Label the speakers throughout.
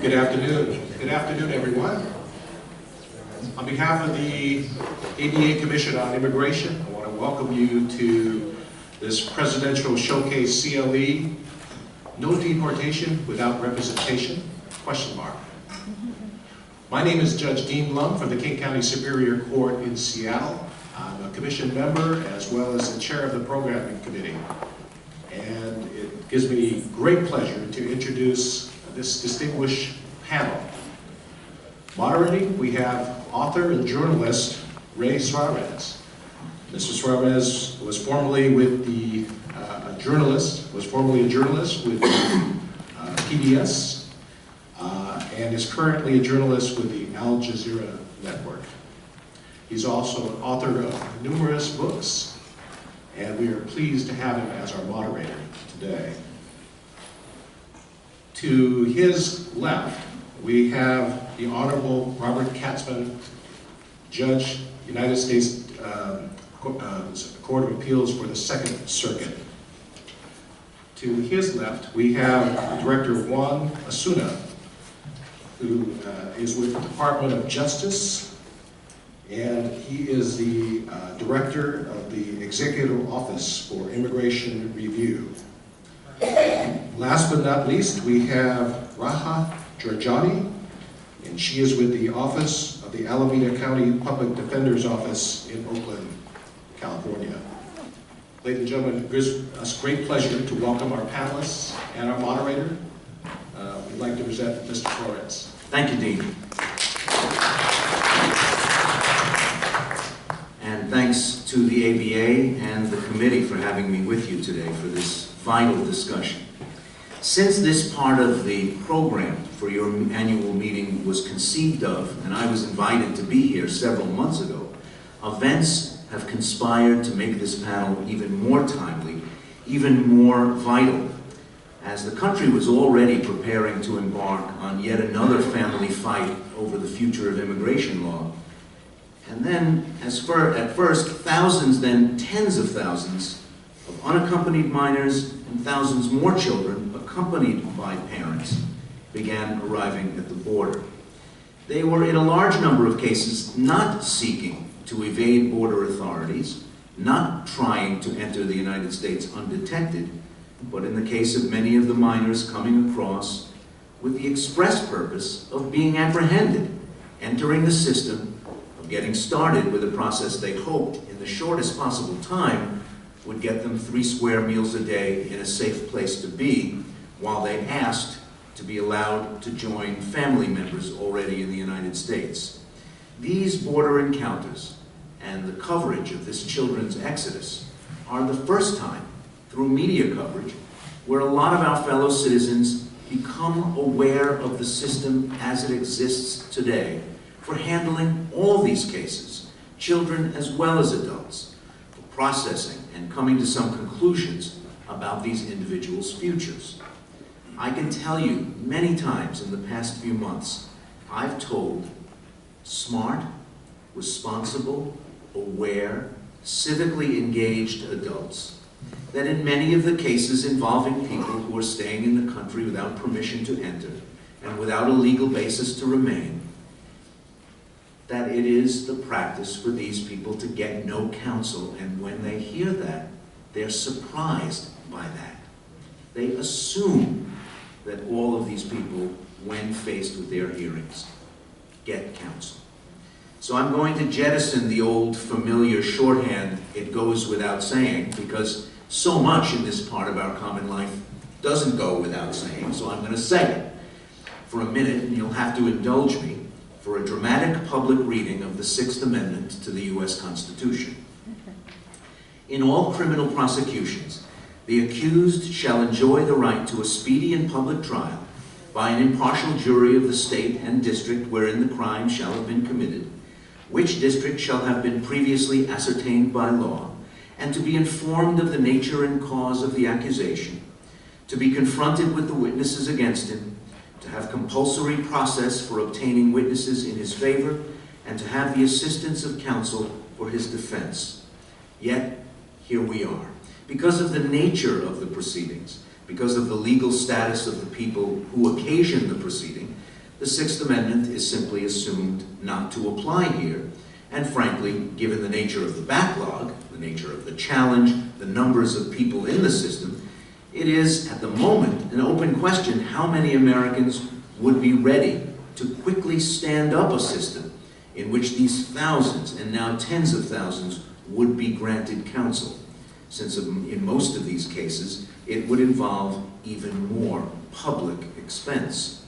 Speaker 1: Good afternoon. Good afternoon, everyone. On behalf of the ABA Commission on Immigration, I want to welcome you to this Presidential Showcase CLE, No Deportation Without Representation, ? My name is Judge Dean Blum from the King County Superior Court in Seattle. I'm a commission member as well as the chair of the programming committee. And it gives me great pleasure to introduce this distinguished panel. Moderating, we have author and journalist Ray Suarez. Mr. Suarez was formerly with the a journalist with PBS and is currently a journalist with the Al Jazeera network. He's also an author of numerous books, and we are pleased to have him as our moderator today. To his left, we have the Honorable Robert Katzman, Judge, United States Court of Appeals for the Second Circuit. To his left, we have Director Juan Asuna, who is with the Department of Justice, and he is the Director of the Executive Office for Immigration Review. Last but not least, we have Raha Georgiani, and she is with the Office of the Alameda County Public Defender's Office in Oakland, California. Ladies and gentlemen, it gives us great pleasure to welcome our panelists and our moderator. We'd like to present Mr. Flores.
Speaker 2: Thank you, Dean. And thanks to the ABA and the committee for having me with you today for this vital discussion. Since this part of the program for your annual meeting was conceived of, and I was invited to be here several months ago, events have conspired to make this panel even more timely, even more vital, as the country was already preparing to embark on yet another family fight over the future of immigration law. And then, at first, thousands, then tens of thousands of unaccompanied minors and thousands more children accompanied by parents began arriving at the border. They were, in a large number of cases, not seeking to evade border authorities, not trying to enter the United States undetected, but in the case of many of the minors coming across with the express purpose of being apprehended, entering the system, of getting started with a process they hoped in the shortest possible time would get them 3 square meals a day in a safe place to be, while they asked to be allowed to join family members already in the United States. These border encounters and the coverage of this children's exodus are the first time through media coverage where a lot of our fellow citizens become aware of the system as it exists today for handling all these cases, children as well as adults, for processing and coming to some conclusions about these individuals' futures. I can tell you many times in the past few months, I've told smart, responsible, aware, civically engaged adults that in many of the cases involving people who are staying in the country without permission to enter and without a legal basis to remain, that it is the practice for these people to get no counsel, and when they hear that, they're surprised by that. They assume that all of these people, when faced with their hearings, get counsel. So I'm going to jettison the old familiar shorthand, "it goes without saying," because so much in this part of our common life doesn't go without saying, so I'm going to say it for a minute, and you'll have to indulge me for a dramatic public reading of the 6th Amendment to the U.S. Constitution. In all criminal prosecutions, the accused shall enjoy the right to a speedy and public trial by an impartial jury of the state and district wherein the crime shall have been committed, which district shall have been previously ascertained by law, and to be informed of the nature and cause of the accusation, to be confronted with the witnesses against him, to have compulsory process for obtaining witnesses in his favor, and to have the assistance of counsel for his defense. Yet, here we are. Because of the nature of the proceedings, because of the legal status of the people who occasion the proceeding, the Sixth Amendment is simply assumed not to apply here. And frankly, given the nature of the backlog, the nature of the challenge, the numbers of people in the system, it is, at the moment, an open question how many Americans would be ready to quickly stand up a system in which these thousands, and now tens of thousands, would be granted counsel, since in most of these cases, it would involve even more public expense.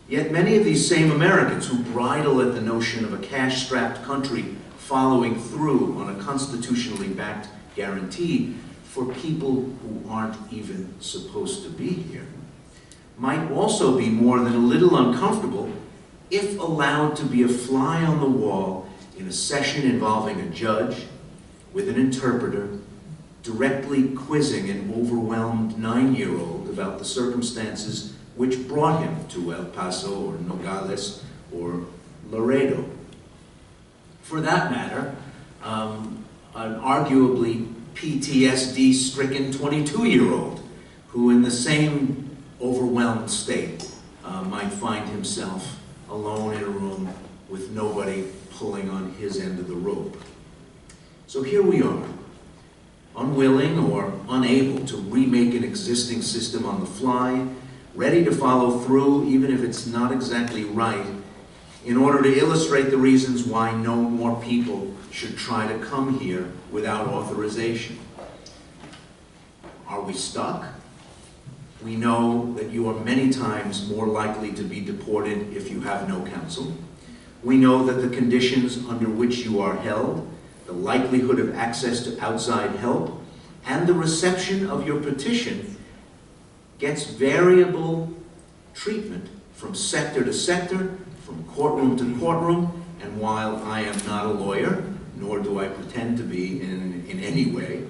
Speaker 2: Yet many of these same Americans who bridle at the notion of a cash-strapped country following through on a constitutionally backed guarantee for people who aren't even supposed to be here, might also be more than a little uncomfortable if allowed to be a fly on the wall in a session involving a judge with an interpreter directly quizzing an overwhelmed 9-year-old about the circumstances which brought him to El Paso or Nogales or Laredo. For that matter, an arguably PTSD-stricken 22-year-old who in the same overwhelmed state might find himself alone in a room with nobody pulling on his end of the rope. So here we are, unwilling or unable to remake an existing system on the fly, ready to follow through even if it's not exactly right, in order to illustrate the reasons why no more people should try to come here without authorization. Are we stuck? We know that you are many times more likely to be deported if you have no counsel. We know that the conditions under which you are held, the likelihood of access to outside help, and the reception of your petition gets variable treatment from sector to sector, from courtroom to courtroom, and while I am not a lawyer, nor do I pretend to be in any way,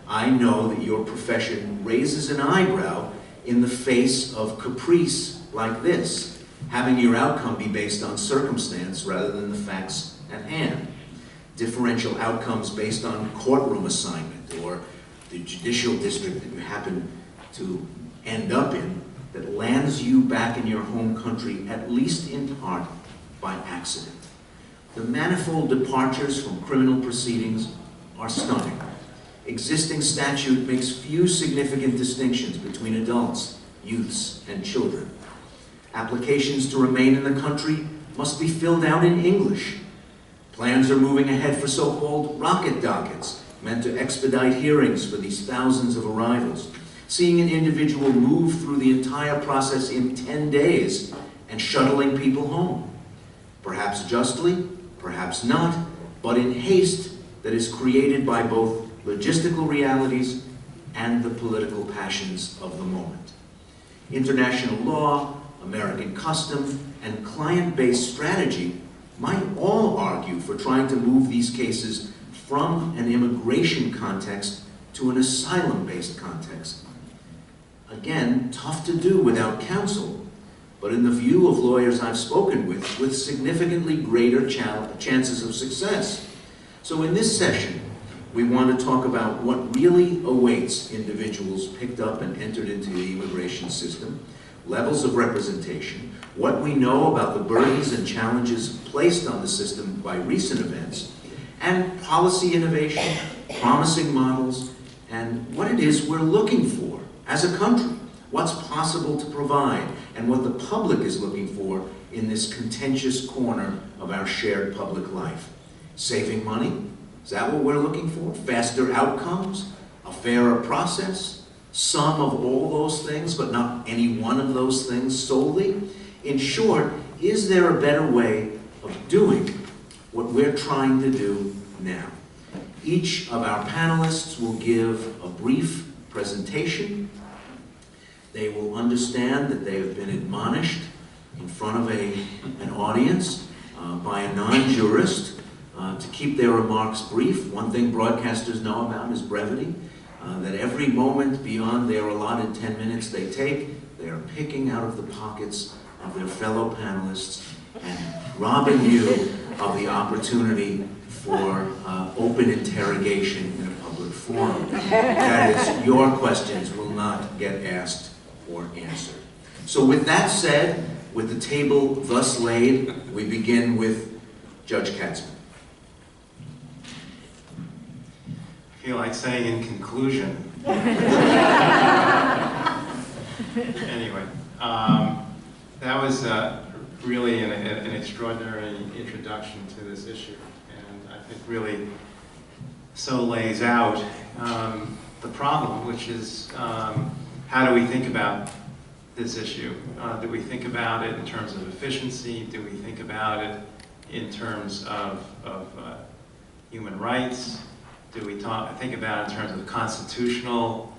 Speaker 2: I know that your profession raises an eyebrow in the face of caprice like this, having your outcome be based on circumstance rather than the facts at hand. Differential outcomes based on courtroom assignment or the judicial district that you happen to end up in that lands you back in your home country, at least in part, by accident. The manifold departures from criminal proceedings are stunning. Existing statute makes few significant distinctions between adults, youths, and children. Applications to remain in the country must be filled out in English. Plans are moving ahead for so-called rocket dockets, meant to expedite hearings for these thousands of arrivals. Seeing an individual move through the entire process in 10 days and shuttling people home. Perhaps justly, perhaps not, but in haste that is created by both logistical realities and the political passions of the moment. International law, American custom, and client-based strategy might all argue for trying to move these cases from an immigration context to an asylum-based context. Again, tough to do without counsel, but in the view of lawyers I've spoken with significantly greater chances of success. So in this session, we want to talk about what really awaits individuals picked up and entered into the immigration system, levels of representation, what we know about the burdens and challenges placed on the system by recent events, and policy innovation, promising models, and what it is we're looking for as a country, what's possible to provide, and what the public is looking for in this contentious corner of our shared public life. Saving money? Is that what we're looking for? Faster outcomes? A fairer process? Some of all those things, but not any one of those things solely? In short, is there a better way of doing what we're trying to do now? Each of our panelists will give a brief presentation. They will understand that they have been admonished in front of an audience by a non-jurist to keep their remarks brief. One thing broadcasters know about is brevity, that every moment beyond their allotted 10 minutes they take, they are picking out of the pockets of their fellow panelists and robbing you of the opportunity for open interrogation in a public forum. That is, your questions will not get asked or answered. So with that said, with the table thus laid, we begin with Judge Katzmann.
Speaker 3: I feel like saying in conclusion. Anyway, that was really an extraordinary introduction to this issue, and I think really so lays out the problem, which is how do we think about this issue? Do we think about it in terms of efficiency? Do we think about it in terms of human rights? Do we think about it in terms of constitutional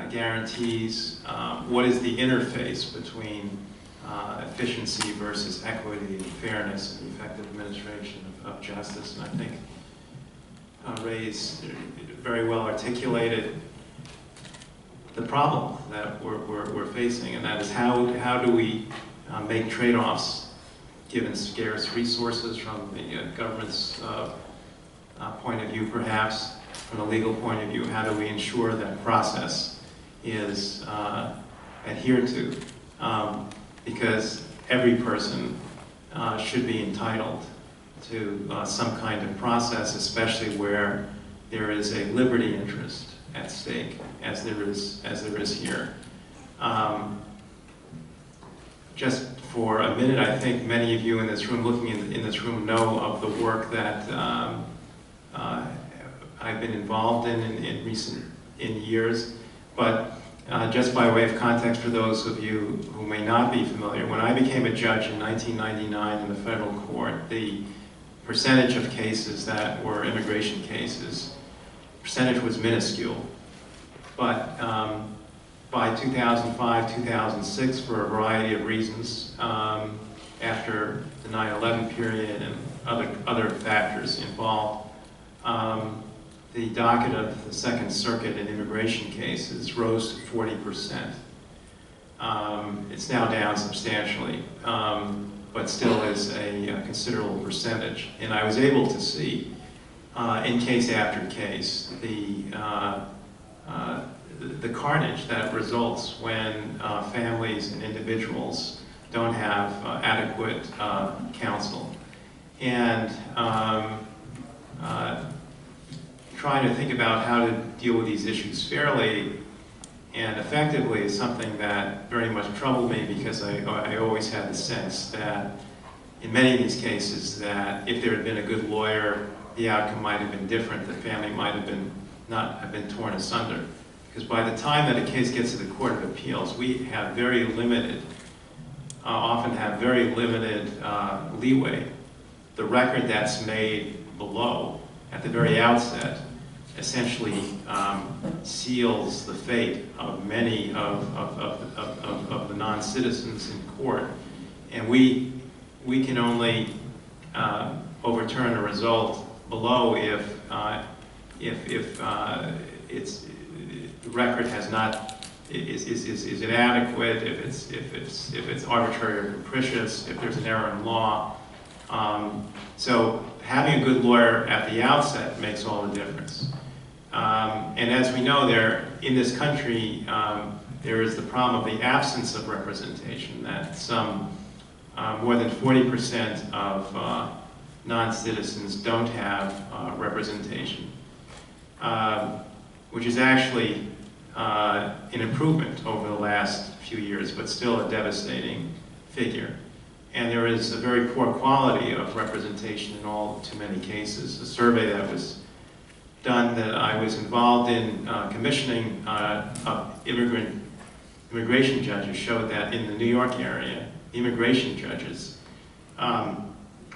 Speaker 3: guarantees? What is the interface between efficiency versus equity and fairness and effective administration of justice? And I think Ray's very well articulated the problem that we're facing, and that is how do we make trade-offs given scarce resources from the government's point of view, perhaps from the legal point of view. How do we ensure that process is adhered to? Because every person should be entitled to some kind of process, especially where there is a liberty interest at stake, as there is here. Just for a minute, I think many of you in this room, looking in this room, know of the work that I've been involved in recent years. But just by way of context for those of you who may not be familiar, when I became a judge in 1999 in the federal court, the percentage of cases that were immigration cases, percentage was minuscule. But by 2005, 2006, for a variety of reasons, after the 9/11 period and other factors involved, the docket of the Second Circuit in immigration cases rose to 40%. It's now down substantially, but still is a considerable percentage. And I was able to see, in case after case, the carnage that results when families and individuals don't have adequate counsel. And trying to think about how to deal with these issues fairly and effectively is something that very much troubled me, because I always had the sense that in many of these cases that if there had been a good lawyer, the outcome might have been different. The family might have not have been torn asunder. Because by the time that a case gets to the Court of Appeals, we have very limited, often have very limited leeway. The record that's made below, at the very outset, essentially seals the fate of many of the non-citizens in court. And we can only overturn a result below if the record has not is inadequate, if it's arbitrary or capricious, if there's an error in law. So having a good lawyer at the outset makes all the difference. And as we know, in this country, there is the problem of the absence of representation, that some more than 40% of non-citizens don't have representation, which is actually an improvement over the last few years, but still a devastating figure. And there is a very poor quality of representation in all too many cases. A survey that was done that I was involved in commissioning of immigration judges showed that in the New York area, immigration judges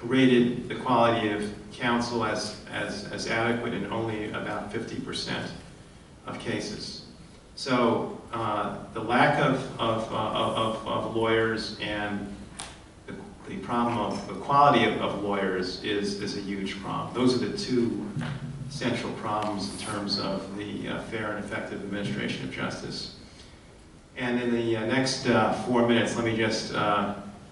Speaker 3: rated the quality of counsel as adequate in only about 50% of cases. So the lack of lawyers and the problem of the quality of lawyers is a huge problem. Those are the two central problems in terms of the fair and effective administration of justice. And in the next 4 minutes, let me just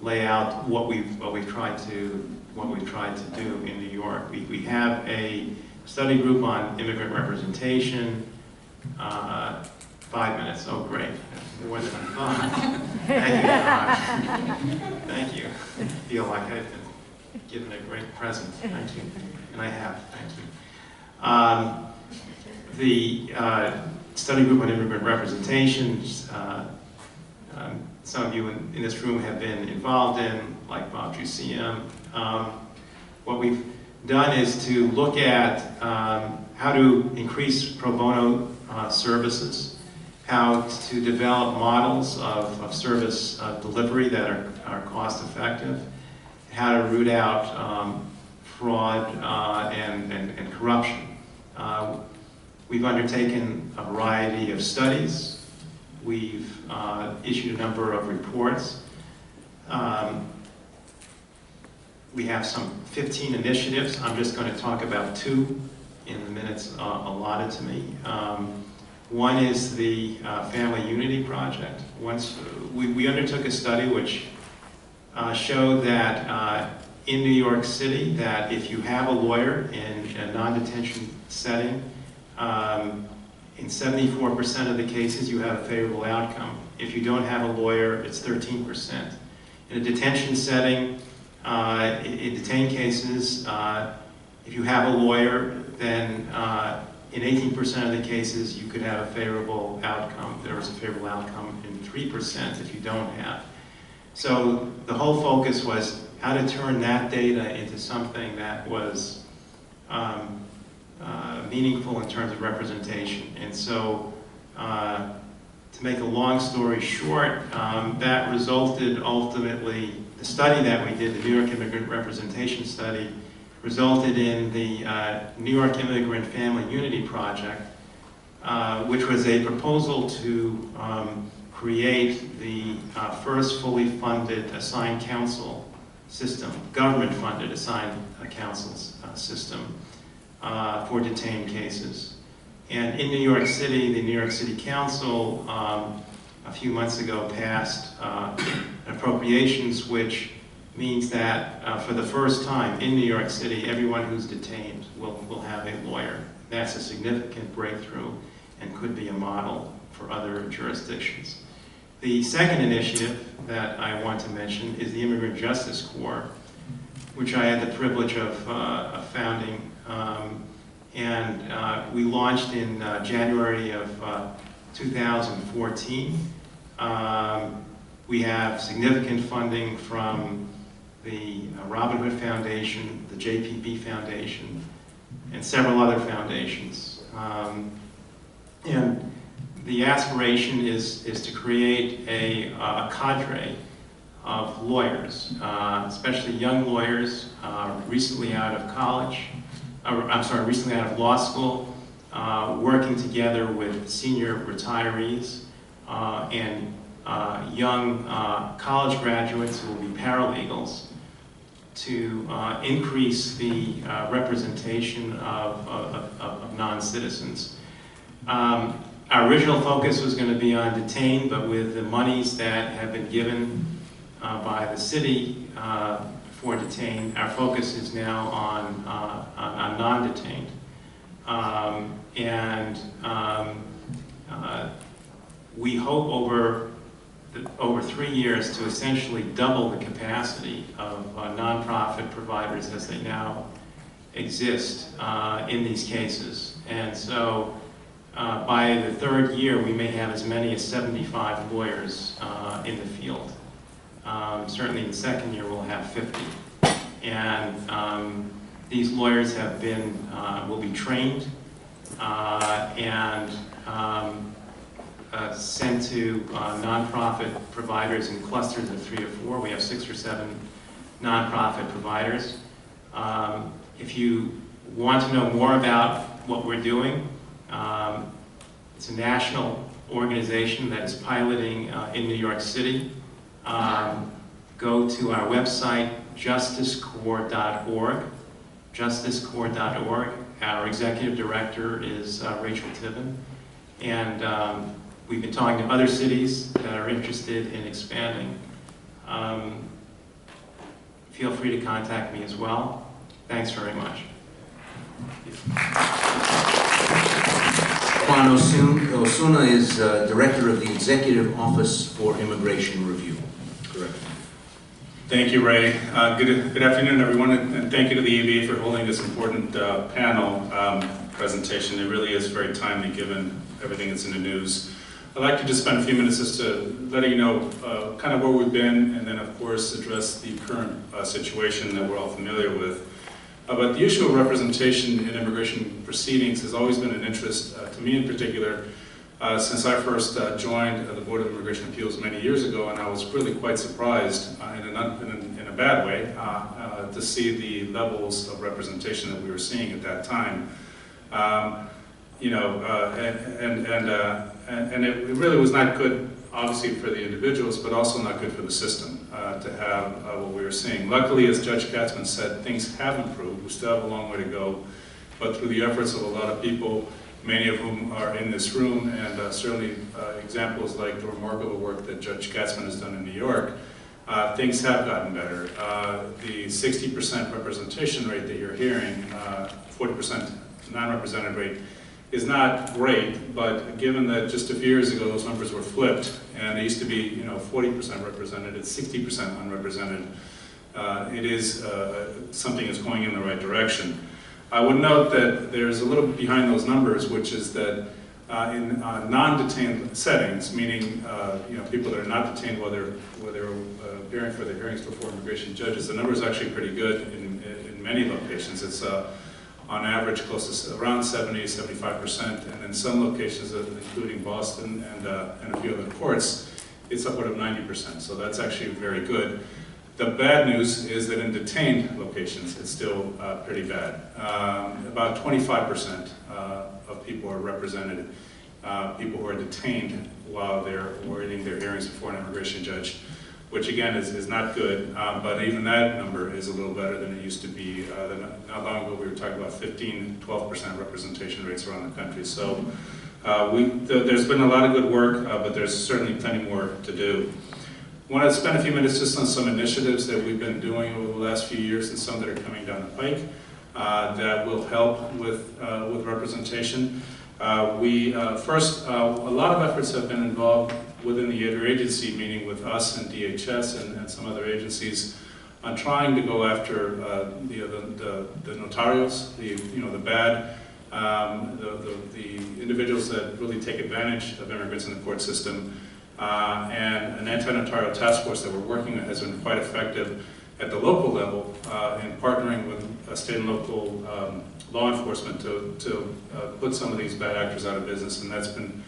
Speaker 3: lay out what we've tried to what we've tried to do in New York. We have a study group on immigrant representation. 5 minutes, oh great, more than I thought. Thank you, Doc. Thank you. I feel like I've been given a great present, thank you. And I have, thank you. The study group on immigrant representation, some of you in this room have been involved in, like Bob Jusiam. What we've done is to look at how to increase pro bono services, how to develop models of service delivery that are cost effective, how to root out fraud and corruption. We've undertaken a variety of studies. We've issued a number of reports. We have some 15 initiatives. I'm just going to talk about 2 in the minutes allotted to me. One is the Family Unity Project. We undertook a study which showed that in New York City, that if you have a lawyer in a non-detention setting, in 74% of the cases you have a favorable outcome. If you don't have a lawyer, it's 13%. In a detention setting, in detained cases, if you have a lawyer, then in 18% of the cases you could have a favorable outcome. There is a favorable outcome in 3% if you don't have. So the whole focus was how to turn that data into something that was meaningful in terms of representation. And so, to make a long story short, that resulted ultimately, the study that we did, the New York Immigrant Representation Study, resulted in the New York Immigrant Family Unity Project, which was a proposal to create the first fully funded assigned counsel system, government-funded assigned counsel system for detained cases. And in New York City, the New York City Council a few months ago passed appropriations, which means that for the first time in New York City, everyone who's detained will have a lawyer. That's a significant breakthrough and could be a model for other jurisdictions. The second initiative that I want to mention is the Immigrant Justice Corps, which I had the privilege of founding. We launched in January of 2014. We have significant funding from the Robin Hood Foundation, the JPB Foundation, and several other foundations. And the aspiration is to create a cadre of lawyers, especially young lawyers recently out of college, recently out of law school, working together with senior retirees and young college graduates who will be paralegals to increase the representation of non-citizens. Our original focus was going to be on detained, but with the monies that have been given by the city for detained, our focus is now on non-detained. We hope over 3 years to essentially double the capacity of nonprofit providers as they now exist in these cases. And so by the 3rd year, we may have as many as 75 lawyers in the field. Certainly in the 2nd year, we'll have 50. And these lawyers have been, will be trained and sent to nonprofit providers in clusters of 3 or 4. We have 6 or 7 nonprofit providers. If you want to know more about what we're doing, it's a national organization that is piloting in New York City. Go to our website, justicecorps.org, justicecorps.org. Our executive director is Rachel Tiven, and we've been talking to other cities that are interested in expanding. feel free to contact me as well. Thanks very much.
Speaker 2: Juan Osuna is Director of the Executive Office for Immigration Review. Correct.
Speaker 4: Thank you, Ray. Good afternoon, everyone, and thank you to the ABA for holding this important panel presentation. It really is very timely given everything that's in the news. I'd like to just spend a few minutes just to let you know kind of where we've been, and then of course address the current situation that we're all familiar with. But the issue of representation in immigration proceedings has always been an interest to me in particular since I first joined the Board of Immigration Appeals many years ago, and I was really quite surprised in a bad way to see the levels of representation that we were seeing at that time. You know, and it really was not good, obviously, for the individuals, but also not good for the system to have what we were seeing. Luckily, as Judge Katzman said, things have improved. We still have a long way to go, but through the efforts of a lot of people, many of whom are in this room, and certainly examples like the remarkable work that Judge Katzman has done in New York, things have gotten better. The 60% representation rate that you're hearing, 40% non-represented rate, is not great, but given that just a few years ago those numbers were flipped, and it used to be 40% represented, it's 60% unrepresented, it is something that's going in the right direction. I would note that there's a little bit behind those numbers, which is that in non-detained settings, meaning people that are not detained while they're appearing for their hearings before immigration judges, the number is actually pretty good in many locations. It's on average close to around 70–75%, and in some locations, including Boston and a few other courts, it's upward of 90%. So that's actually very good. The bad news is that in detained locations, it's still pretty bad. About 25% of people are represented, people who are detained while they're awaiting their hearings before an immigration judge, which again is not good, but even that number is a little better than it used to be. Not long ago we were talking about 15–12% representation rates around the country. So there's been a lot of good work, but there's certainly plenty more to do. I want to spend a few minutes just on some initiatives that we've been doing over the last few years and some that are coming down the pike that will help with representation. First, a lot of efforts have been involved within the interagency, meaning with us and DHS and some other agencies, on trying to go after the notarios, the bad, the individuals that really take advantage of immigrants in the court system, and an anti-notarial task force that we're working with has been quite effective at the local level in partnering with state and local law enforcement to put some of these bad actors out of business, and that's been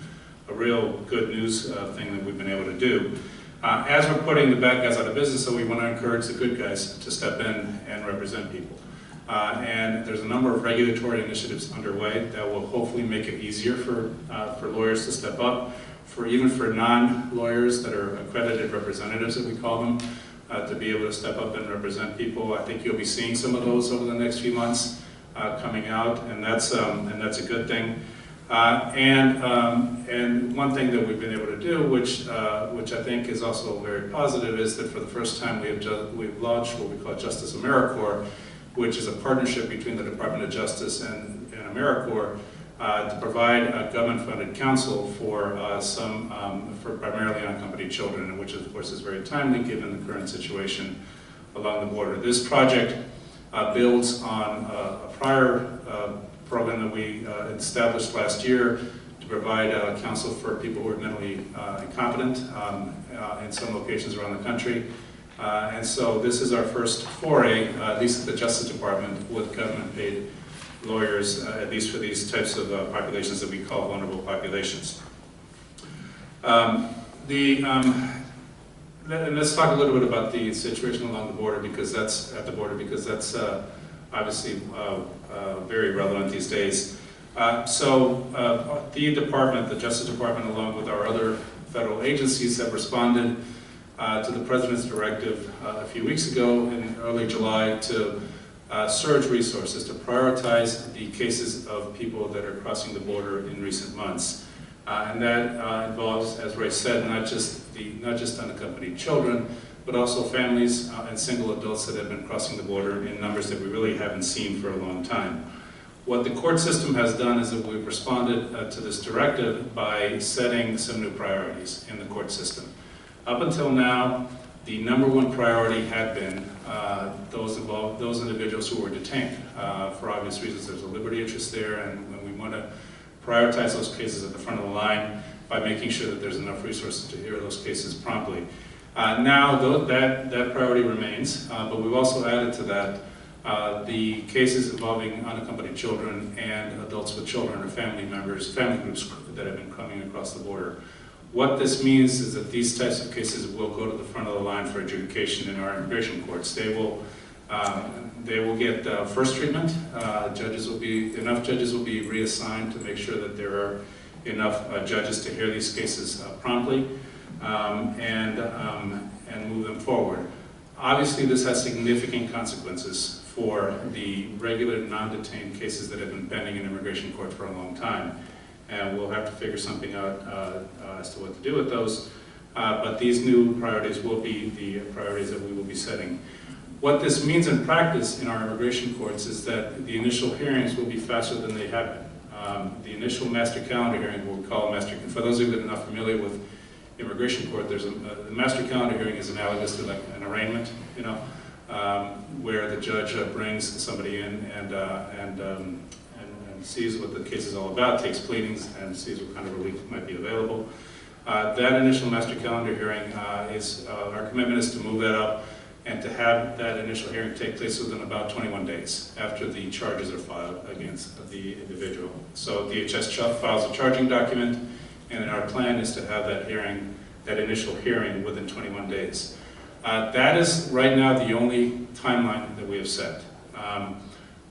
Speaker 4: a real good news thing that we've been able to do. As we're putting the bad guys out of business, so we want to encourage the good guys to step in and represent people. And there's a number of regulatory initiatives underway that will hopefully make it easier for lawyers to step up, even for non-lawyers that are accredited representatives, that we call them, to be able to step up and represent people. I think you'll be seeing some of those over the next few months coming out, and that's a good thing. And one thing that we've been able to do, which I think is also very positive, is that for the first time we've launched what we call Justice AmeriCorps, which is a partnership between the Department of Justice and AmeriCorps to provide government-funded counsel for primarily unaccompanied children, which of course is very timely given the current situation along the border. This project builds on a prior program that we established last year to provide counsel for people who are mentally incompetent in some locations around the country. And so this is our first foray, at least at the Justice Department, with government-paid lawyers, at least for these types of populations that we call vulnerable populations. And let's talk a little bit about the situation along the border, because that's obviously very relevant these days. The department, the Justice Department, along with our other federal agencies, have responded to the President's directive a few weeks ago in early July to surge resources, to prioritize the cases of people that are crossing the border in recent months. And that involves, as Ray said, not just unaccompanied children, but also families and single adults that have been crossing the border in numbers that we really haven't seen for a long time. What the court system has done is that we've responded to this directive by setting some new priorities in the court system. Up until now, the number one priority had been those individuals who were detained. For obvious reasons, there's a liberty interest there, and we want to prioritize those cases at the front of the line by making sure that there's enough resources to hear those cases promptly. Now, that priority remains, but we've also added to that the cases involving unaccompanied children and adults with children or family members, family groups that have been coming across the border. What this means is that these types of cases will go to the front of the line for adjudication in our immigration courts. They will get first treatment. Enough judges will be reassigned to make sure that there are enough judges to hear these cases promptly and move them forward. Obviously, this has significant consequences for the regular non-detained cases that have been pending in immigration court for a long time. And we'll have to figure something out as to what to do with those. But these new priorities will be the priorities that we will be setting. What this means in practice in our immigration courts is that the initial hearings will be faster than they have been. The initial master calendar hearing, what we call a master, for those of you that are not familiar with immigration court, there's the master calendar hearing is analogous to like an arraignment, where the judge brings somebody in and sees what the case is all about, takes pleadings, and sees what kind of relief might be available. That initial master calendar hearing our commitment is to move that up and to have that initial hearing take place within about 21 days after the charges are filed against the individual. So DHS files a charging document, and our plan is to have that initial hearing within 21 days. That is right now the only timeline that we have set.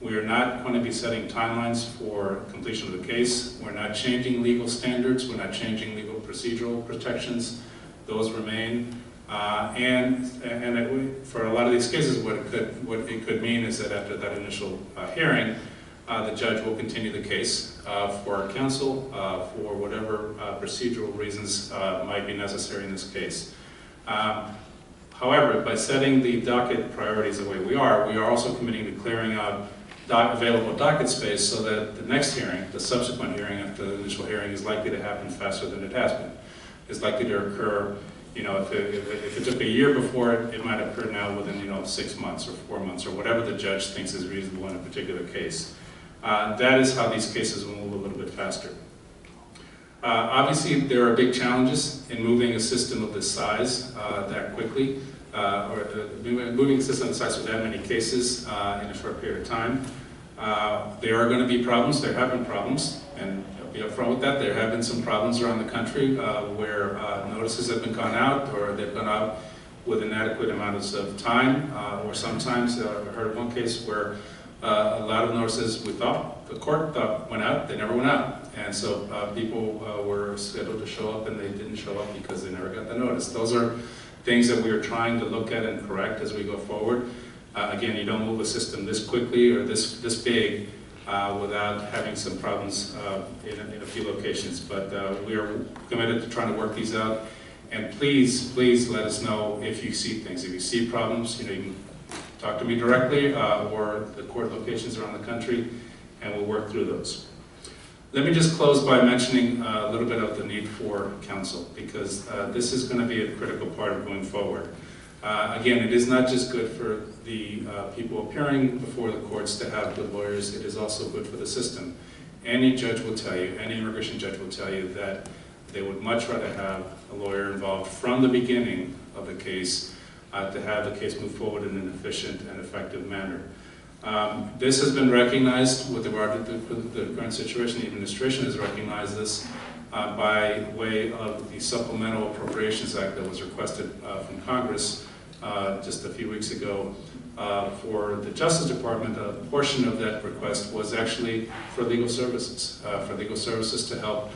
Speaker 4: We are not going to be setting timelines for completion of the case. We're not changing legal standards. We're not changing legal procedural protections. Those remain. For a lot of these cases, what it could mean is that after that initial hearing, the judge will continue the case for counsel, for whatever procedural reasons might be necessary in this case. However, by setting the docket priorities the way we are also committing to clearing out available docket space so that the next hearing, the subsequent hearing after the initial hearing, is likely to happen faster than it has been. It's likely to occur, if it took a year before it might occur now within, 6 months or 4 months or whatever the judge thinks is reasonable in a particular case. That is how these cases will move a little bit faster. Obviously, there are big challenges in moving a system of this size that quickly, or moving a system of this size with that many cases in a short period of time. There are going to be problems. There have been problems, and I'll be upfront with that. There have been some problems around the country where notices have been gone out, or they've gone out with inadequate amounts of time, or sometimes I heard of one case where a lot of notices the court thought went out, they never went out. And so people were scheduled to show up and they didn't show up because they never got the notice. Those are things that we are trying to look at and correct as we go forward. Again, you don't move a system this quickly or this big without having some problems in a few locations. But we are committed to trying to work these out. And please let us know if you see things. If you see problems, you can talk to me directly or the court locations around the country, and we'll work through those. Let me just close by mentioning a little bit of the need for counsel, because this is going to be a critical part of going forward. Again, it is not just good for the people appearing before the courts to have good lawyers, it is also good for the system. Any judge will tell you, any immigration judge will tell you that they would much rather have a lawyer involved from the beginning of the case to have the case move forward in an efficient and effective manner. This has been recognized with regard to the current situation. The administration has recognized this by way of the Supplemental Appropriations Act that was requested from Congress just a few weeks ago for the Justice Department. A portion of that request was actually for legal services to help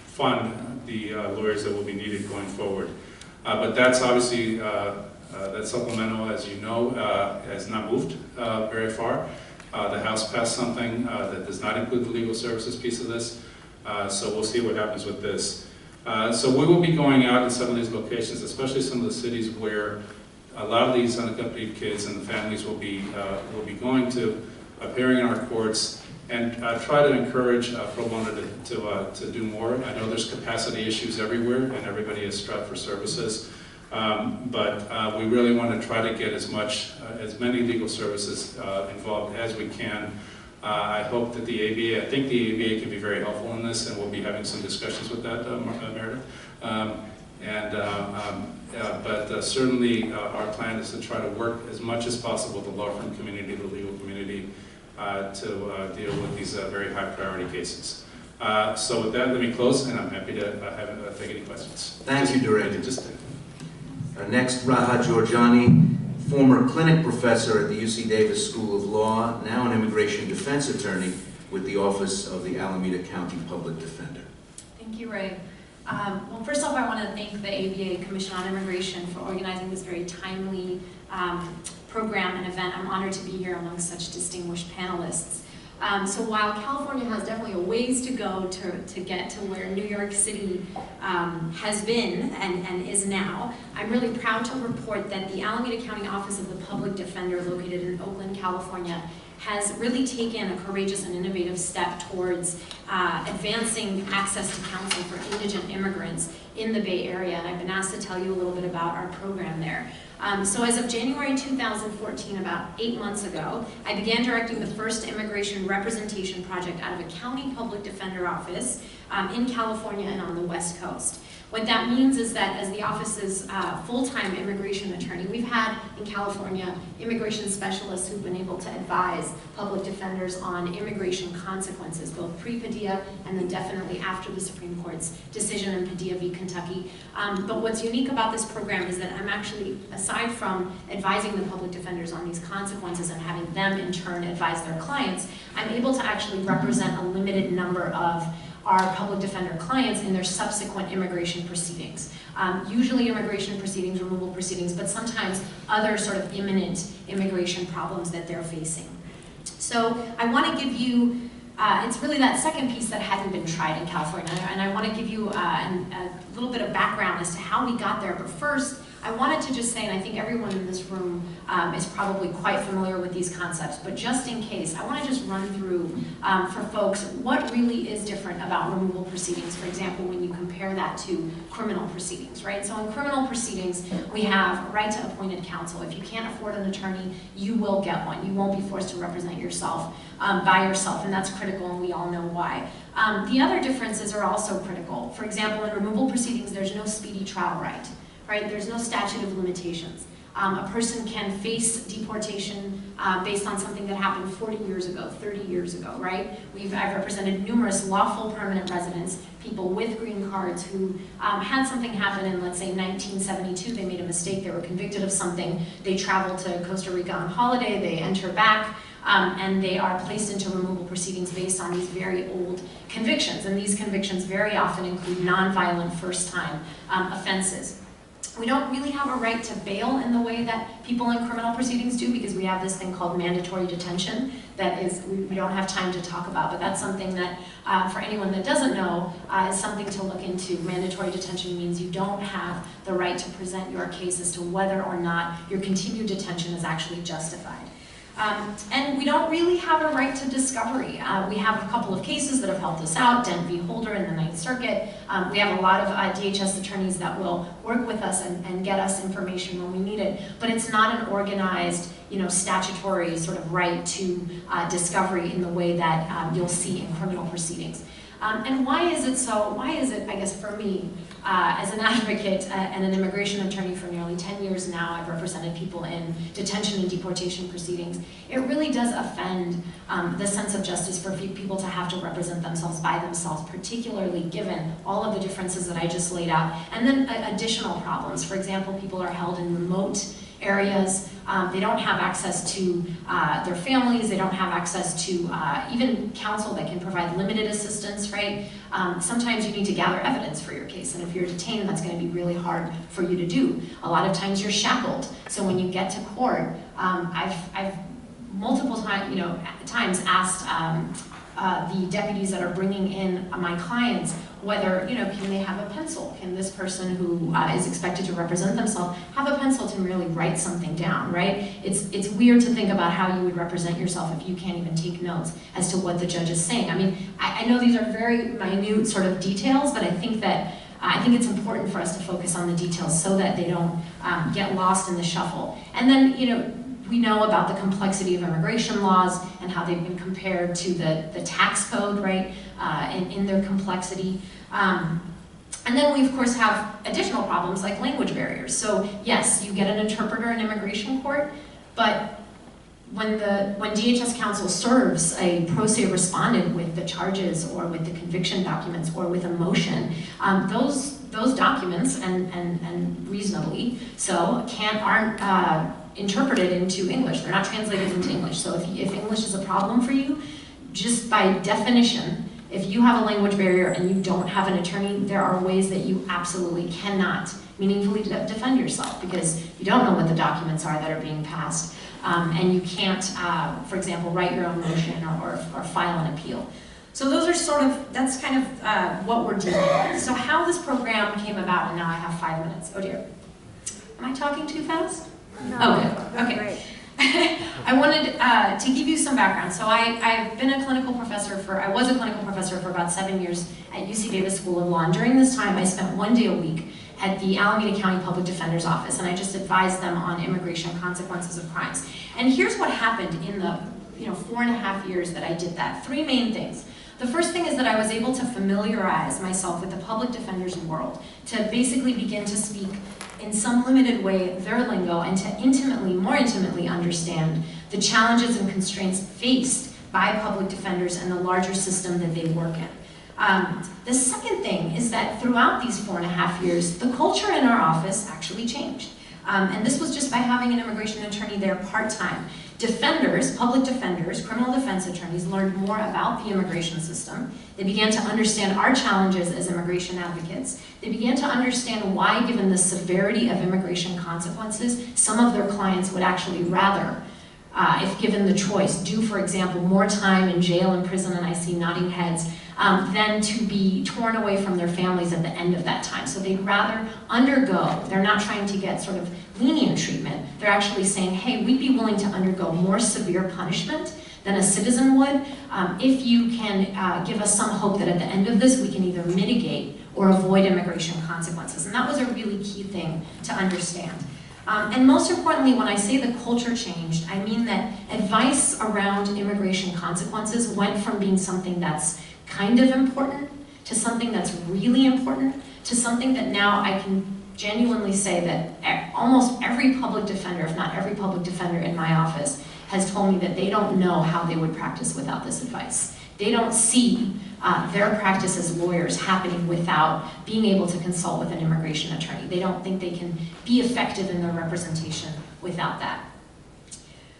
Speaker 4: fund the lawyers that will be needed going forward. But that's obviously that supplemental, as you know, has not moved very far. The House passed something that does not include the legal services piece of this, so we'll see what happens with this. So we will be going out in some of these locations, especially some of the cities where a lot of these unaccompanied kids and the families will be going to, appearing in our courts, and try to encourage pro bono to do more. I know there's capacity issues everywhere, and everybody is strapped for services, but we really want to try to get as many legal services involved as we can. I hope that the ABA, I think the ABA can be very helpful in this, and we'll be having some discussions with that, Meredith. But certainly our plan is to try to work as much as possible with the law firm community, the legal community, to deal with these very high priority cases. So with that, let me close, and I'm happy to take any questions.
Speaker 2: Thank you, Director. Next, Raha Georgiani, former clinic professor at the UC Davis School of Law, now an immigration defense attorney with the Office of the Alameda County Public Defender.
Speaker 5: Thank you, Ray. Well, first off, I want to thank the ABA Commission on Immigration for organizing this very timely program and event. I'm honored to be here among such distinguished panelists. So while California has definitely a ways to go to get to where New York City has been and is now, I'm really proud to report that the Alameda County Office of the Public Defender, located in Oakland, California, has really taken a courageous and innovative step towards advancing access to counsel for indigent immigrants in the Bay Area, and I've been asked to tell you a little bit about our program there. So as of January 2014, about 8 months ago, I began directing the first immigration representation project out of a county public defender office in California and on the West Coast. What that means is that as the office's full-time immigration attorney, we've had in California immigration specialists who've been able to advise public defenders on immigration consequences, both pre-Padilla and then definitely after the Supreme Court's decision in Padilla v. Kentucky. But what's unique about this program is that I'm actually, aside from advising the public defenders on these consequences and having them in turn advise their clients, I'm able to actually represent a limited number of our public defender clients in their subsequent immigration proceedings. Usually immigration proceedings, removal proceedings, but sometimes other sort of imminent immigration problems that they're facing. So I want to give you, it's really that second piece that hasn't been tried in California, and I want to give you a little bit of background as to how we got there. But first, I wanted to just say, and I think everyone in this room is probably quite familiar with these concepts, but just in case, I want to just run through for folks what really is different about removal proceedings, for example, when you compare that to criminal proceedings, right? So in criminal proceedings, we have a right to appointed counsel. If you can't afford an attorney, you will get one. You won't be forced to represent yourself by yourself, and that's critical, and we all know why. The other differences are also critical. For example, in removal proceedings, there's no speedy trial right? There's no statute of limitations. A person can face deportation based on something that happened 40 years ago, 30 years ago, right? I've represented numerous lawful permanent residents, people with green cards who had something happen in, let's say, 1972. They made a mistake, they were convicted of something, they traveled to Costa Rica on holiday, they enter back, and they are placed into removal proceedings based on these very old convictions. And these convictions very often include nonviolent first-time offenses. We don't really have a right to bail in the way that people in criminal proceedings do, because we have this thing called mandatory detention that is, we don't have time to talk about, but that's something that, for anyone that doesn't know, is something to look into. Mandatory detention means you don't have the right to present your case as to whether or not your continued detention is actually justified. And we don't really have a right to discovery. We have a couple of cases that have helped us out, Dent v. Holder in the Ninth Circuit. We have a lot of DHS attorneys that will work with us and get us information when we need it, but it's not an organized, statutory sort of right to discovery in the way that you'll see in criminal proceedings. And why is it so? Why is it, I guess, for me, as an advocate and an immigration attorney for nearly 10 years now, I've represented people in detention and deportation proceedings. It really does offend the sense of justice for people to have to represent themselves by themselves, particularly given all of the differences that I just laid out. And then additional problems. For example, people are held in remote areas. They don't have access to their families. They don't have access to even counsel that can provide limited assistance, right? Sometimes you need to gather evidence for your case, and if you're detained, that's going to be really hard for you to do. A lot of times you're shackled, so when you get to court, I've multiple times asked the deputies that are bringing in my clients, whether, can they have a pencil? Can this person who is expected to represent themselves have a pencil to really write something down, right? It's weird to think about how you would represent yourself if you can't even take notes as to what the judge is saying. I mean, I know these are very minute sort of details, but I think it's important for us to focus on the details so that they don't get lost in the shuffle. And then, we know about the complexity of immigration laws and how they've been compared to the tax code, right, in their complexity. And then we, of course, have additional problems like language barriers. So yes, you get an interpreter in immigration court, but when DHS counsel serves a pro se respondent with the charges or with the conviction documents or with a motion, those documents, and reasonably so, aren't interpreted into English. They're not translated into English. So if English is a problem for you, just by definition, if you have a language barrier and you don't have an attorney, there are ways that you absolutely cannot meaningfully defend yourself because you don't know what the documents are that are being passed. And you can't, for example, write your own motion or file an appeal. So those are that's kind of what we're dealing with. So how this program came about, and now I have 5 minutes. Oh dear. Am I talking too fast?
Speaker 6: No.
Speaker 5: Oh, good. Okay. I wanted to give you some background. So I've been a clinical professor I was a clinical professor for about 7 years at UC Davis School of Law. And during this time, I spent 1 day a week at the Alameda County Public Defender's Office, and I just advised them on immigration consequences of crimes. And here's what happened in the 4.5 years that I did that. 3 main things. The first thing is that I was able to familiarize myself with the public defender's world, to basically begin to speak in some limited way their lingo and to more intimately understand the challenges and constraints faced by public defenders and the larger system that they work in. The second thing is that throughout these 4.5 years, the culture in our office actually changed. And this was just by having an immigration attorney there part-time. Defenders, public defenders, criminal defense attorneys learned more about the immigration system. They began to understand our challenges as immigration advocates. They began to understand why, given the severity of immigration consequences, some of their clients would actually rather, if given the choice, do, for example, more time in jail and prison, and I see nodding heads, than to be torn away from their families at the end of that time. So they'd rather undergo, they're not trying to get sort of lenient treatment, they're actually saying, hey, we'd be willing to undergo more severe punishment than a citizen would if you can give us some hope that at the end of this we can either mitigate or avoid immigration consequences. And that was a really key thing to understand. And most importantly, when I say the culture changed, I mean that advice around immigration consequences went from being something that's kind of important to something that's really important to something that now I can genuinely say that almost every public defender, if not every public defender in my office, has told me that they don't know how they would practice without this advice. They don't see their practice as lawyers happening without being able to consult with an immigration attorney. They don't think they can be effective in their representation without that.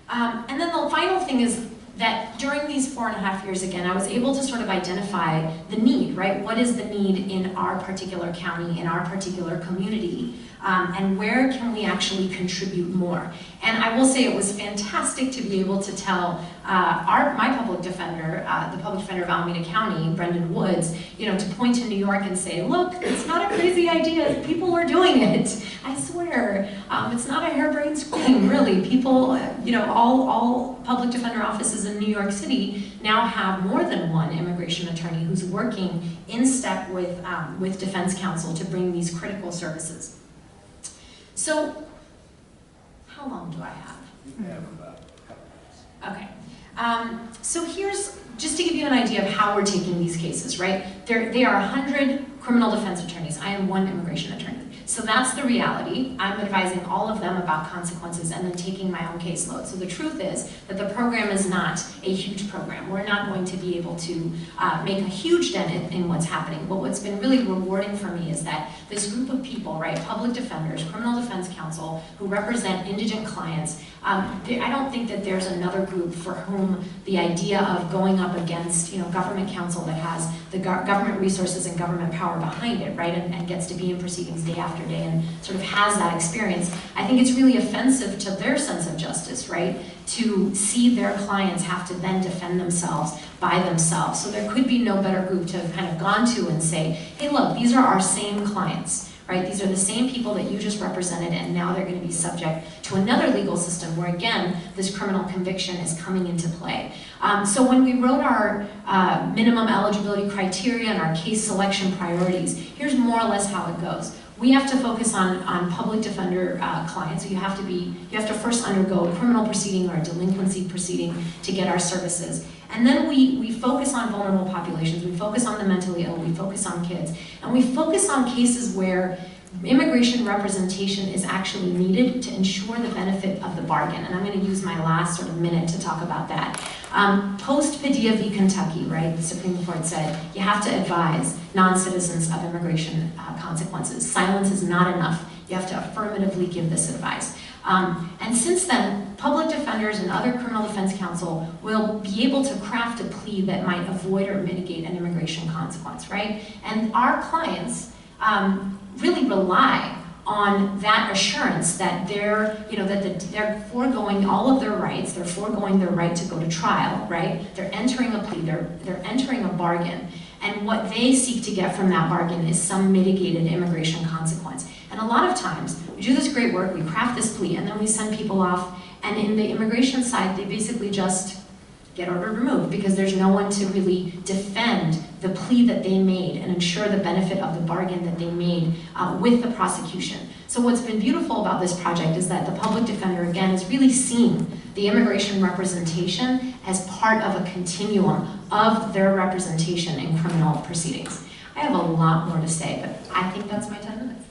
Speaker 5: And then the final thing is that during these 4.5 years, again, I was able to sort of identify the need, right? What is the need in our particular county, in our particular community, and where can we actually contribute more? And I will say it was fantastic to be able to tell my public defender, the public defender of Alameda County, Brendan Woods, to point to New York and say, look, it's not a crazy idea, people are doing it. I swear, it's not a harebrained scheme, really. People, all public defender offices in New York City now have more than one immigration attorney who's working in step with defense counsel to bring these critical services. So, how long do I have?
Speaker 1: You have about a couple minutes.
Speaker 5: Okay. So here's, just to give you an idea of how we're taking these cases, right? They are 100 criminal defense attorneys. I am one immigration attorney. So that's the reality. I'm advising all of them about consequences and then taking my own caseload. So the truth is that the program is not a huge program. We're not going to be able to make a huge dent in what's happening. But what's been really rewarding for me is that this group of people, right, public defenders, criminal defense counsel, who represent indigent clients, I don't think that there's another group for whom the idea of going up against, government counsel that has the government resources and government power behind it, right, and gets to be in proceedings day after day and sort of has that experience. I think it's really offensive to their sense of justice, right, to see their clients have to then defend themselves by themselves. So there could be no better group to have kind of gone to and say, hey look, these are our same clients, right? These are the same people that you just represented, and now they're going to be subject to another legal system where, again, this criminal conviction is coming into play. So when we wrote our minimum eligibility criteria and our case selection priorities, here's more or less how it goes. We have to focus on public defender clients. So you have to first undergo a criminal proceeding or a delinquency proceeding to get our services. And then we focus on vulnerable populations, we focus on the mentally ill, we focus on kids, and we focus on cases where immigration representation is actually needed to ensure the benefit of the bargain. And I'm going to use my last sort of minute to talk about that. Post Padilla v. Kentucky, right, the Supreme Court said you have to advise non-citizens of immigration consequences. Silence is not enough. You have to affirmatively give this advice. And since then, public defenders and other criminal defense counsel will be able to craft a plea that might avoid or mitigate an immigration consequence, right? And our clients really rely on that assurance that they're foregoing all of their rights, they're foregoing their right to go to trial, right? They're entering a plea, they're entering a bargain, and what they seek to get from that bargain is some mitigated immigration consequence. And a lot of times, we do this great work, we craft this plea, and then we send people off, and in the immigration side, they basically just get ordered removed because there's no one to really defend the plea that they made and ensure the benefit of the bargain that they made with the prosecution. So what's been beautiful about this project is that the public defender, again, is really seeing the immigration representation as part of a continuum of their representation in criminal proceedings. I have a lot more to say, but I think that's my 10 minutes.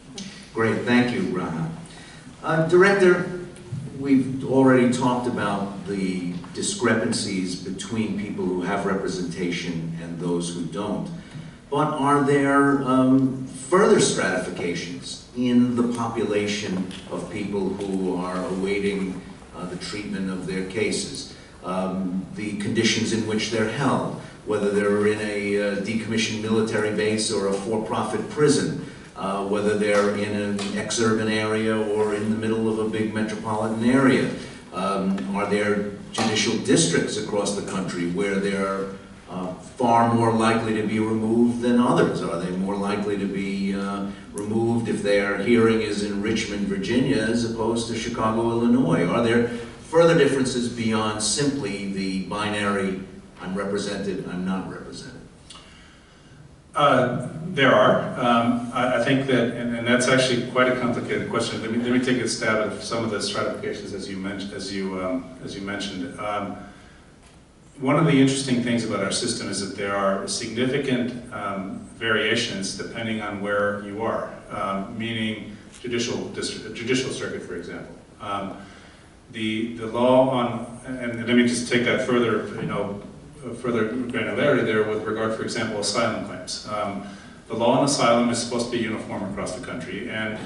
Speaker 2: Great, thank you, Rana. Director, we've already talked about the discrepancies between people who have representation and those who don't. But are there further stratifications in the population of people who are awaiting the treatment of their cases? The conditions in which they're held, whether they're in a decommissioned military base or a for-profit prison, whether they're in an ex-urban area or in the middle of a big metropolitan area. Are there judicial districts across the country where they're far more likely to be removed than others? Are they more likely to be removed if their hearing is in Richmond, Virginia, as opposed to Chicago, Illinois? Are there further differences beyond simply the binary, I'm represented, I'm not represented?
Speaker 4: There are. I think that, and that's actually quite a complicated question. Let me take a stab at some of the stratifications as you mentioned. One of the interesting things about our system is that there are significant variations depending on where you are, meaning judicial circuit, for example. The law on, and let me just take that further, further granularity there with regard, for example, asylum claims. The law on asylum is supposed to be uniform across the country, and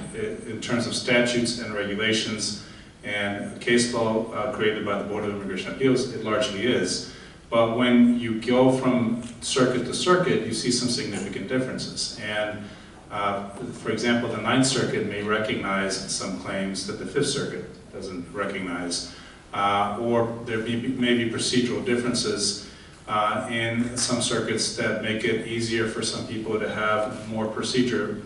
Speaker 4: in terms of statutes and regulations and case law created by the Board of Immigration Appeals, it largely is. But when you go from circuit to circuit, you see some significant differences. And for example, the Ninth Circuit may recognize some claims that the Fifth Circuit doesn't recognize, or there may be procedural differences in some circuits that make it easier for some people to have more procedure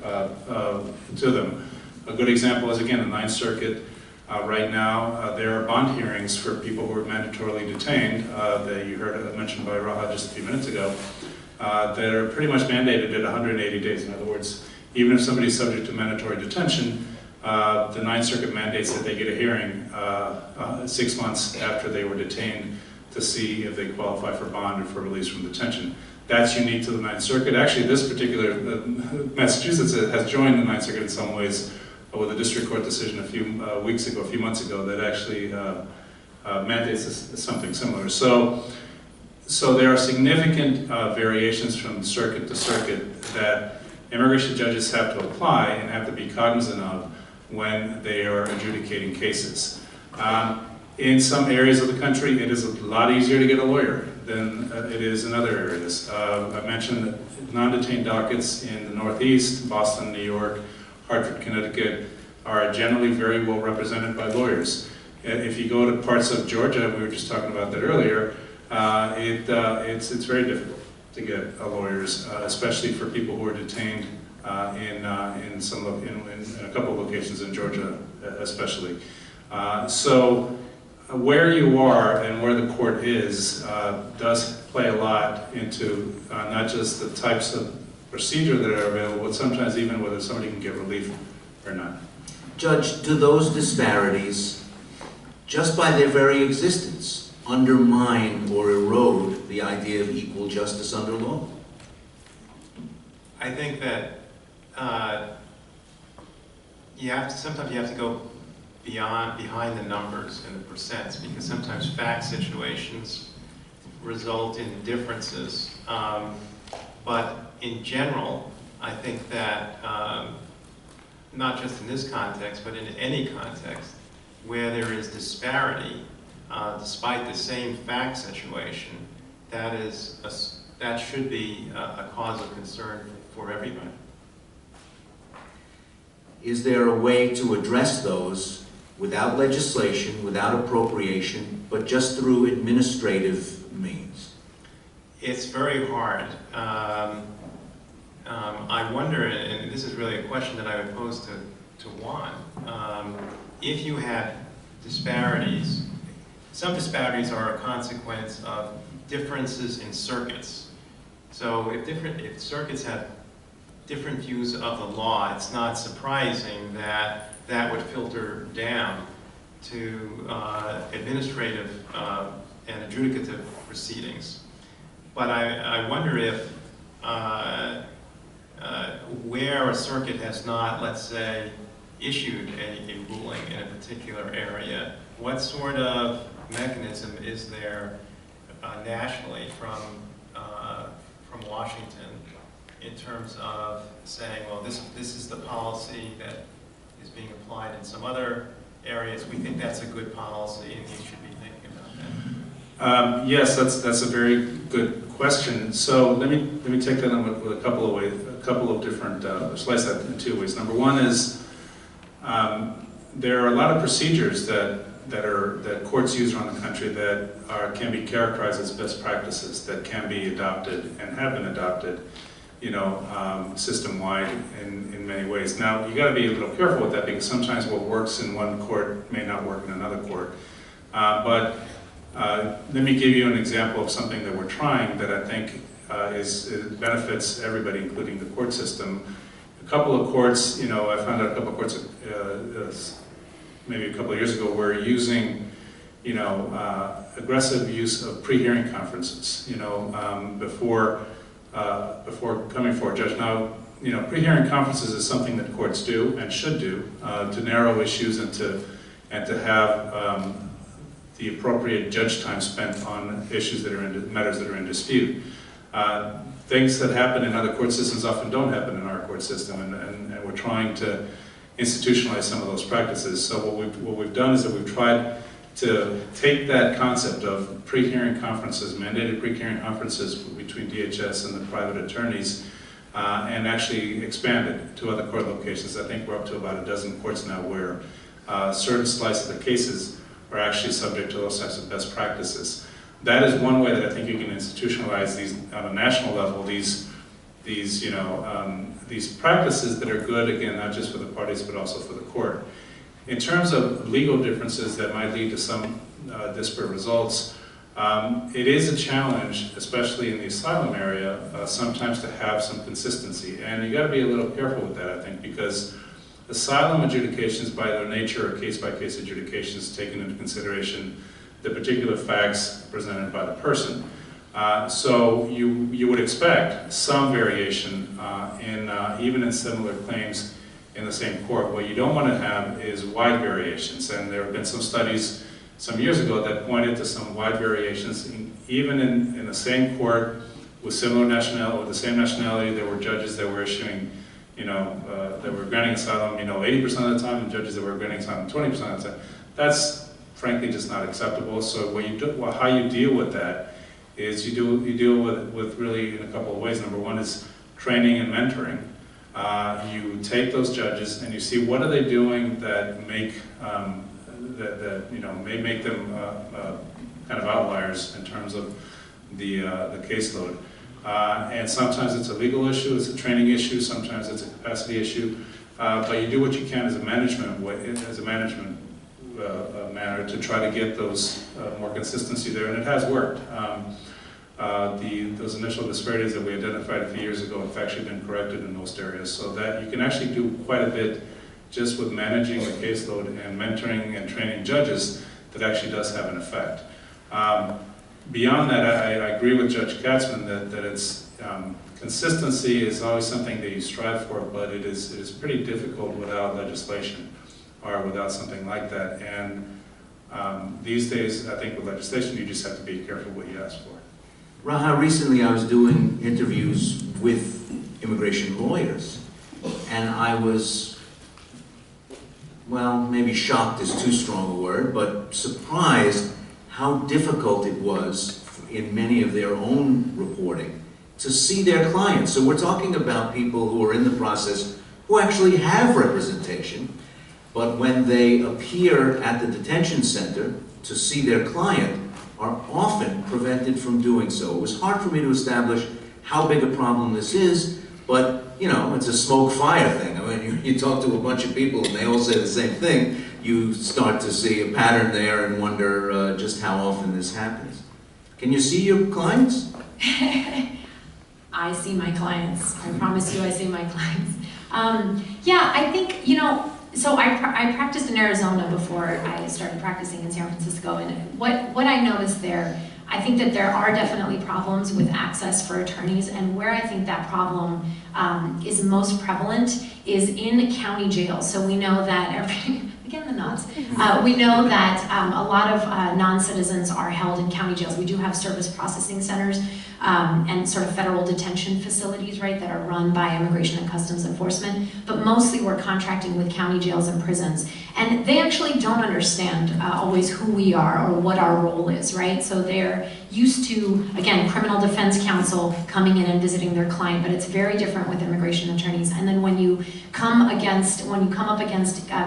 Speaker 4: to them. A good example is, again, the Ninth Circuit. Right now, there are bond hearings for people who are mandatorily detained, that you heard mentioned by Raha just a few minutes ago, that are pretty much mandated at 180 days. In other words, even if somebody's subject to mandatory detention, the Ninth Circuit mandates that they get a hearing 6 months after they were detained to see if they qualify for bond or for release from detention. That's unique to the Ninth Circuit. Actually, this particular, Massachusetts has joined the Ninth Circuit in some ways with a district court decision a few months ago, that actually mandates something similar. So there are significant variations from circuit to circuit that immigration judges have to apply and have to be cognizant of when they are adjudicating cases. In some areas of the country, it is a lot easier to get a lawyer than it is in other areas. I mentioned that non-detained dockets in the Northeast, Boston, New York, Hartford, Connecticut, are generally very well represented by lawyers. If you go to parts of Georgia, we were just talking about that earlier, it's very difficult to get lawyers, especially for people who are detained in a couple of locations in Georgia, especially. So where you are and where the court is does play a lot into not just the types of procedure that are available, but sometimes even whether somebody can get relief or not.
Speaker 2: Judge, do those disparities, just by their very existence, undermine or erode the idea of equal justice under law?
Speaker 3: I think that sometimes you have to go behind the numbers and the percents, because sometimes fact situations result in differences. But in general, I think that not just in this context, but in any context where there is disparity, despite the same fact situation, that should be a cause of concern for everybody.
Speaker 2: Is there a way to address those without legislation, without appropriation, but just through administrative means?
Speaker 3: It's very hard. I wonder, and this is really a question that I would pose to Juan, if you had disparities, some disparities are a consequence of differences in circuits. So if circuits have different views of the law, it's not surprising that that would filter down to administrative and adjudicative proceedings. But I wonder if where a circuit has not, let's say, issued a ruling in a particular area, what sort of mechanism is there nationally from Washington in terms of saying, well, this is the policy that is being applied in some other areas. We think that's a good policy, and you should be thinking about that.
Speaker 4: Yes, that's a very good question. So let me take that on with a couple of ways, a couple of different slice that in two ways. Number one is there are a lot of procedures that courts use around the country that can be characterized as best practices that can be adopted and have been adopted, system-wide in many ways. Now, you got to be a little careful with that, because sometimes what works in one court may not work in another court. But let me give you an example of something that we're trying that I think it benefits everybody, including the court system. A couple of courts, I found out a couple of courts maybe a couple of years ago were using, aggressive use of pre-hearing conferences, before coming for a judge. Now, pre-hearing conferences is something that courts do and should do to narrow issues and to have the appropriate judge time spent on issues that are matters that are in dispute. Things that happen in other court systems often don't happen in our court system, and we're trying to institutionalize some of those practices. So what we've done is that we've tried to take that concept of pre-hearing conferences, mandated pre-hearing conferences between DHS and the private attorneys, and actually expand it to other court locations. I think we're up to about a dozen courts now where certain slices of the cases are actually subject to those types of best practices. That is one way that I think you can institutionalize these on a national level, these practices that are good, again, not just for the parties, but also for the court. In terms of legal differences that might lead to some disparate results, it is a challenge, especially in the asylum area, sometimes to have some consistency. And you got to be a little careful with that, I think, because asylum adjudications by their nature are case-by-case adjudications, taking into consideration the particular facts presented by the person. So you would expect some variation even in similar claims in the same court. What you don't want to have is wide variations, and there have been some studies some years ago that pointed to some wide variations. Even in the same court with similar nationality, with the same nationality, there were judges that were issuing, that were granting asylum, 80% of the time, and judges that were granting asylum 20% of the time. That's frankly just not acceptable. So how you deal with that is you deal with really in a couple of ways. Number one is training and mentoring. You take those judges and you see what are they doing that make may make them kind kind of outliers in terms of the caseload. And sometimes it's a legal issue, it's a training issue, sometimes it's a capacity issue, but you do what you can as a management manner to try to get those more consistency there, and it has worked. Those initial disparities that we identified a few years ago have actually been corrected in most areas, so that you can actually do quite a bit just with managing the caseload and mentoring and training judges that actually does have an effect. Beyond that, I agree with Judge Katzman that it's consistency is always something that you strive for, but it is pretty difficult without legislation or without something like that. And these days, I think with legislation, you just have to be careful what you ask for.
Speaker 2: Raha, recently I was doing interviews with immigration lawyers, and I was, well, maybe shocked is too strong a word, but surprised how difficult it was in many of their own reporting to see their clients. So we're talking about people who are in the process who actually have representation, but when they appear at the detention center to see their client, are often prevented from doing so. It was hard for me to establish how big a problem this is, but you know, it's a smoke-fire thing. I mean, you talk to a bunch of people and they all say the same thing. You start to see a pattern there and wonder just how often this happens. Can you see your clients?
Speaker 5: I see my clients. I promise you I see my clients. Yeah, I think, you know, so I practiced in Arizona before I started practicing in San Francisco, and what I noticed there, I think that there are definitely problems with access for attorneys, and where I think that problem is most prevalent is in county jails. So we know that again the nods. We know that a lot of non-citizens are held in county jails. We do have service processing centers and sort of federal detention facilities, right, that are run by Immigration and Customs Enforcement, but mostly we're contracting with county jails and prisons. And they actually don't understand always who we are or what our role is, right? So they're used to, again, criminal defense counsel coming in and visiting their client, but it's very different with immigration attorneys. And then when you come up against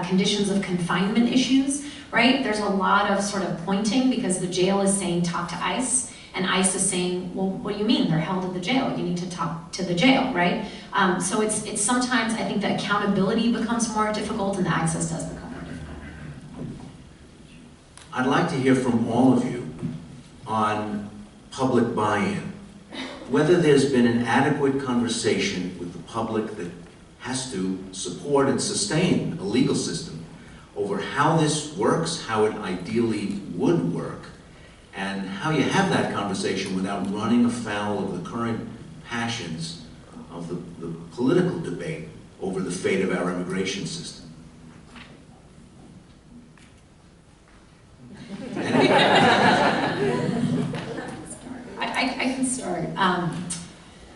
Speaker 5: conditions of confinement issues, right, there's a lot of sort of pointing because the jail is saying talk to ICE, and ICE is saying, well, what do you mean? They're held at the jail. You need to talk to the jail, right? So it's sometimes, I think the accountability becomes more difficult and the access does become more difficult.
Speaker 2: I'd like to hear from all of you on public buy-in. Whether there's been an adequate conversation with the public that has to support and sustain a legal system over how this works, how it ideally would work, and how you have that conversation without running afoul of the current passions of the political debate over the fate of our immigration system.
Speaker 5: I can start.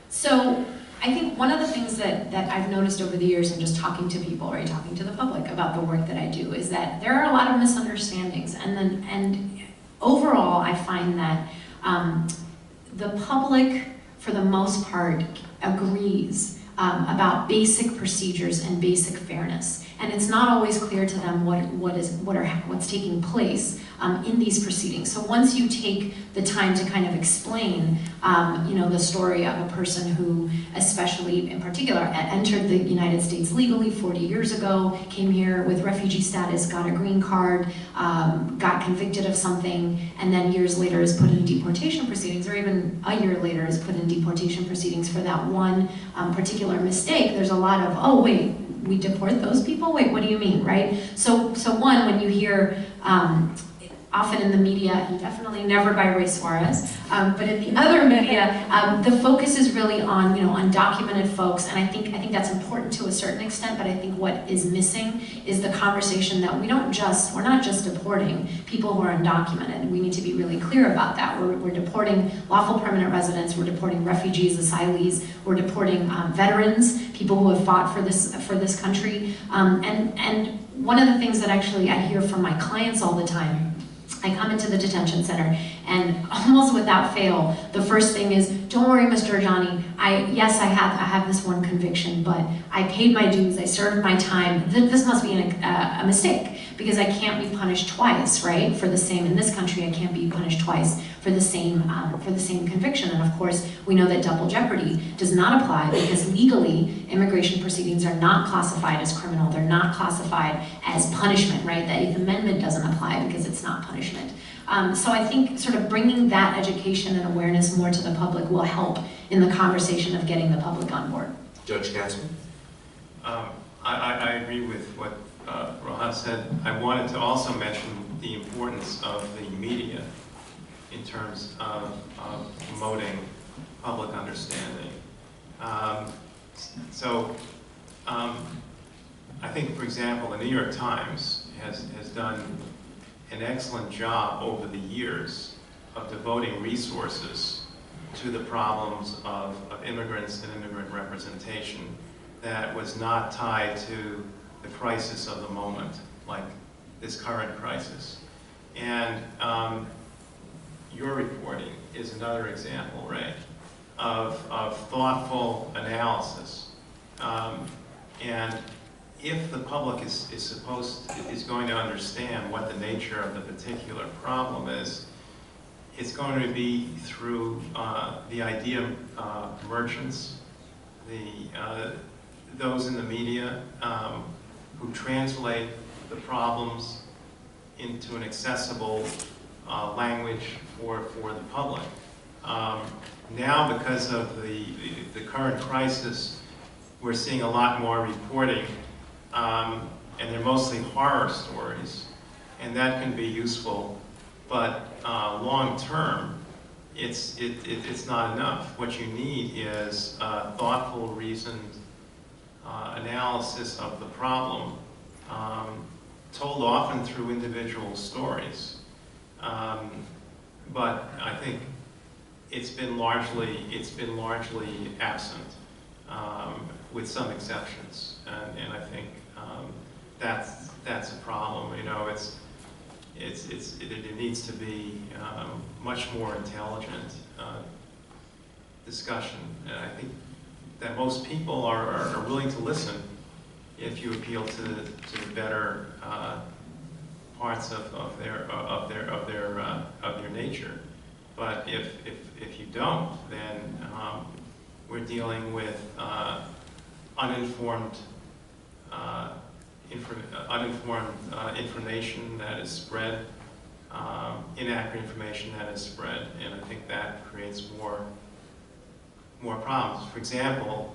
Speaker 5: So I think one of the things that I've noticed over the years in just talking to people, right, talking to the public about the work that I do, is that there are a lot of misunderstandings, and overall, I find that the public, for the most part, agrees about basic procedures and basic fairness. And it's not always clear to them what's taking place in these proceedings. So once you take the time to kind of explain, you know, the story of a person who, especially in particular, entered the United States legally 40 years ago, came here with refugee status, got a green card, got convicted of something, and then years later is put in deportation proceedings, or even a year later is put in deportation proceedings for that one particular mistake, there's a lot of, oh wait, we deport those people? Wait, what do you mean, right? So one, when you hear, often in the media, and definitely never by Ray Suarez, but in the other media, the focus is really on, you know, undocumented folks, and I think that's important to a certain extent, but I think what is missing is the conversation that we're not just deporting people who are undocumented. We need to be really clear about that. We're deporting lawful permanent residents, we're deporting refugees, asylees, we're deporting veterans, people who have fought for this country, and one of the things that actually I hear from my clients all the time I come into the detention center, and almost without fail, the first thing is, don't worry, Mr. Ajani, yes, I have this one conviction, but I paid my dues, I served my time. This must be a mistake, because I can't be punished twice, right? For the same, in this country, I can't be punished twice for the same conviction. And of course, we know that double jeopardy does not apply, because legally, immigration proceedings are not classified as criminal. They're not classified as punishment, right? The Eighth Amendment doesn't apply because it's not punishment. So I think sort of bringing that education and awareness more to the public will help in the conversation of getting the public on board.
Speaker 2: Judge Katzman?
Speaker 3: I agree with what Rohan said. I wanted to also mention the importance of the media in terms of promoting public understanding. I think, for example, the New York Times has done an excellent job over the years of devoting resources to the problems of immigrants and immigrant representation that was not tied to the crisis of the moment, like this current crisis. And your reporting is another example, Ray, of thoughtful analysis. And if the public is going to understand what the nature of the particular problem is, it's going to be through the idea merchants, those in the media who translate the problems into an accessible language for the public. Now, because of the current crisis, we're seeing a lot more reporting, and they're mostly horror stories, and that can be useful, but long term, it's not enough. What you need is thoughtful, reasoned analysis of the problem, told often through individual stories. But I think it's been largely absent, with some exceptions, and I think that's a problem. You know, there needs to be much more intelligent discussion, and I think that most people are willing to listen if you appeal to the better parts of their nature. But if you don't, then we're dealing with uninformed information that is spread, inaccurate information that is spread, and I think that creates more problems. For example,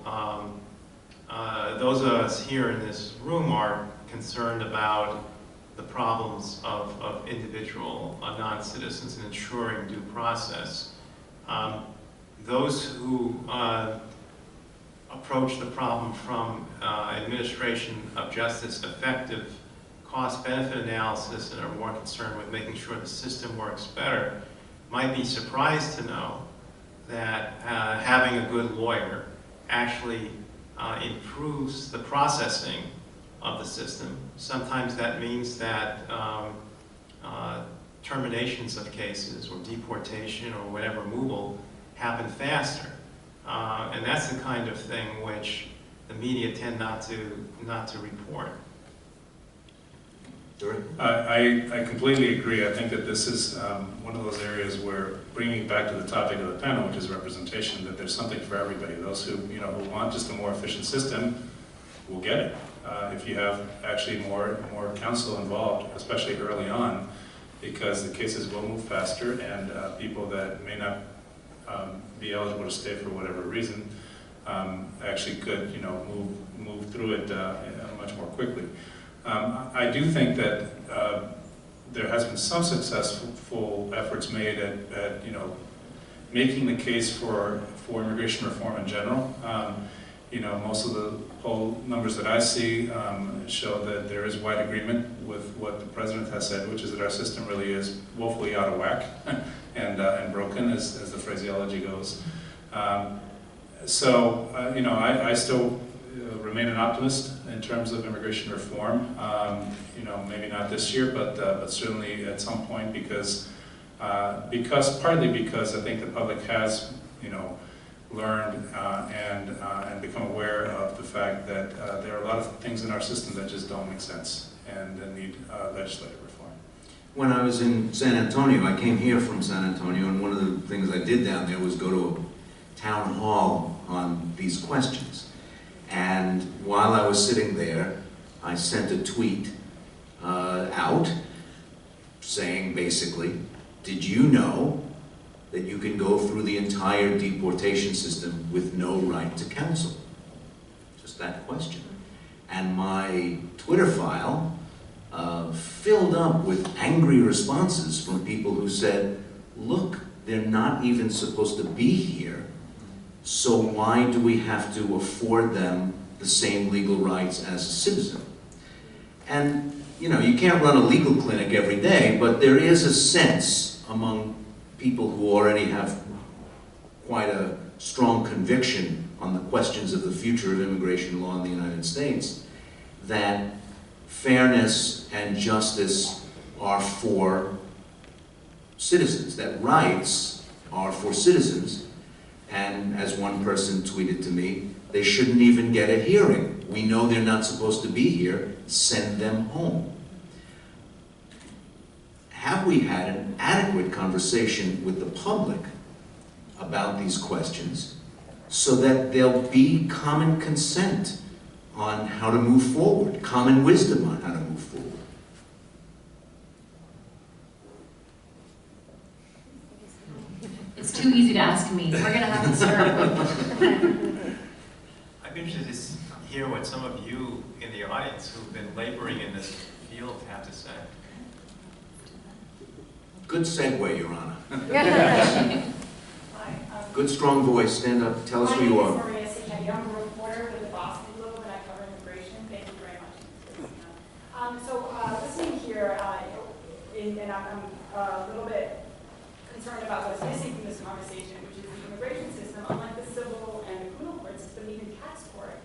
Speaker 3: those of us here in this room are concerned about the problems of individual non-citizens and ensuring due process. Those who approach the problem from administration of justice effective cost-benefit analysis and are more concerned with making sure the system works better might be surprised to know that having a good lawyer actually improves the processing of the system. Sometimes that means that terminations of cases or deportation or whatever removal happen faster. And that's the kind of thing which the media tend not to report.
Speaker 4: I completely agree. I think that this is one of those areas where, bringing it back to the topic of the panel, which is representation, that there's something for everybody. Those who want just a more efficient system will get it. If you have actually more counsel involved, especially early on, because the cases will move faster, and people that may not be eligible to stay for whatever reason actually could move through it much more quickly. I do think that there has been some successful efforts made at making the case for immigration reform in general. Most of the poll numbers that I see show that there is wide agreement with what the president has said, which is that our system really is woefully out of whack and broken, as the phraseology goes. I still remain an optimist in terms of immigration reform. Maybe not this year, but certainly at some point, partly because I think the public has, learned and become aware of the fact that there are a lot of things in our system that just don't make sense and need legislative reform.
Speaker 2: When I was in San Antonio, I came here from San Antonio, and one of the things I did down there was go to a town hall on these questions. And while I was sitting there, I sent a tweet out saying basically, did you know that you can go through the entire deportation system with no right to counsel? Just that question. And my Twitter file filled up with angry responses from people who said, look, they're not even supposed to be here, so why do we have to afford them the same legal rights as a citizen? And you can't run a legal clinic every day, but there is a sense among people who already have quite a strong conviction on the questions of the future of immigration law in the United States that fairness and justice are for citizens, that rights are for citizens, and as one person tweeted to me, they shouldn't even get a hearing. We know they're not supposed to be here, send them home. Have we had an adequate conversation with the public about these questions so that there'll be common consent on how to move forward, common wisdom on how to move forward?
Speaker 5: It's too easy to ask me. We're going to have to start.
Speaker 3: I'd be interested to hear what some of you in the audience who've been laboring in this field have to say.
Speaker 2: Good segue, Your Honor.
Speaker 6: Hi,
Speaker 2: Good strong voice. Stand up. Tell us who you are.
Speaker 6: My name is Maria Singh. I'm a reporter with the Boston Globe, and I cover immigration. Thank you very much. Listening here, and I'm a little bit concerned about what's missing from this conversation, which is the immigration system, unlike the civil and the criminal court system, even tax court,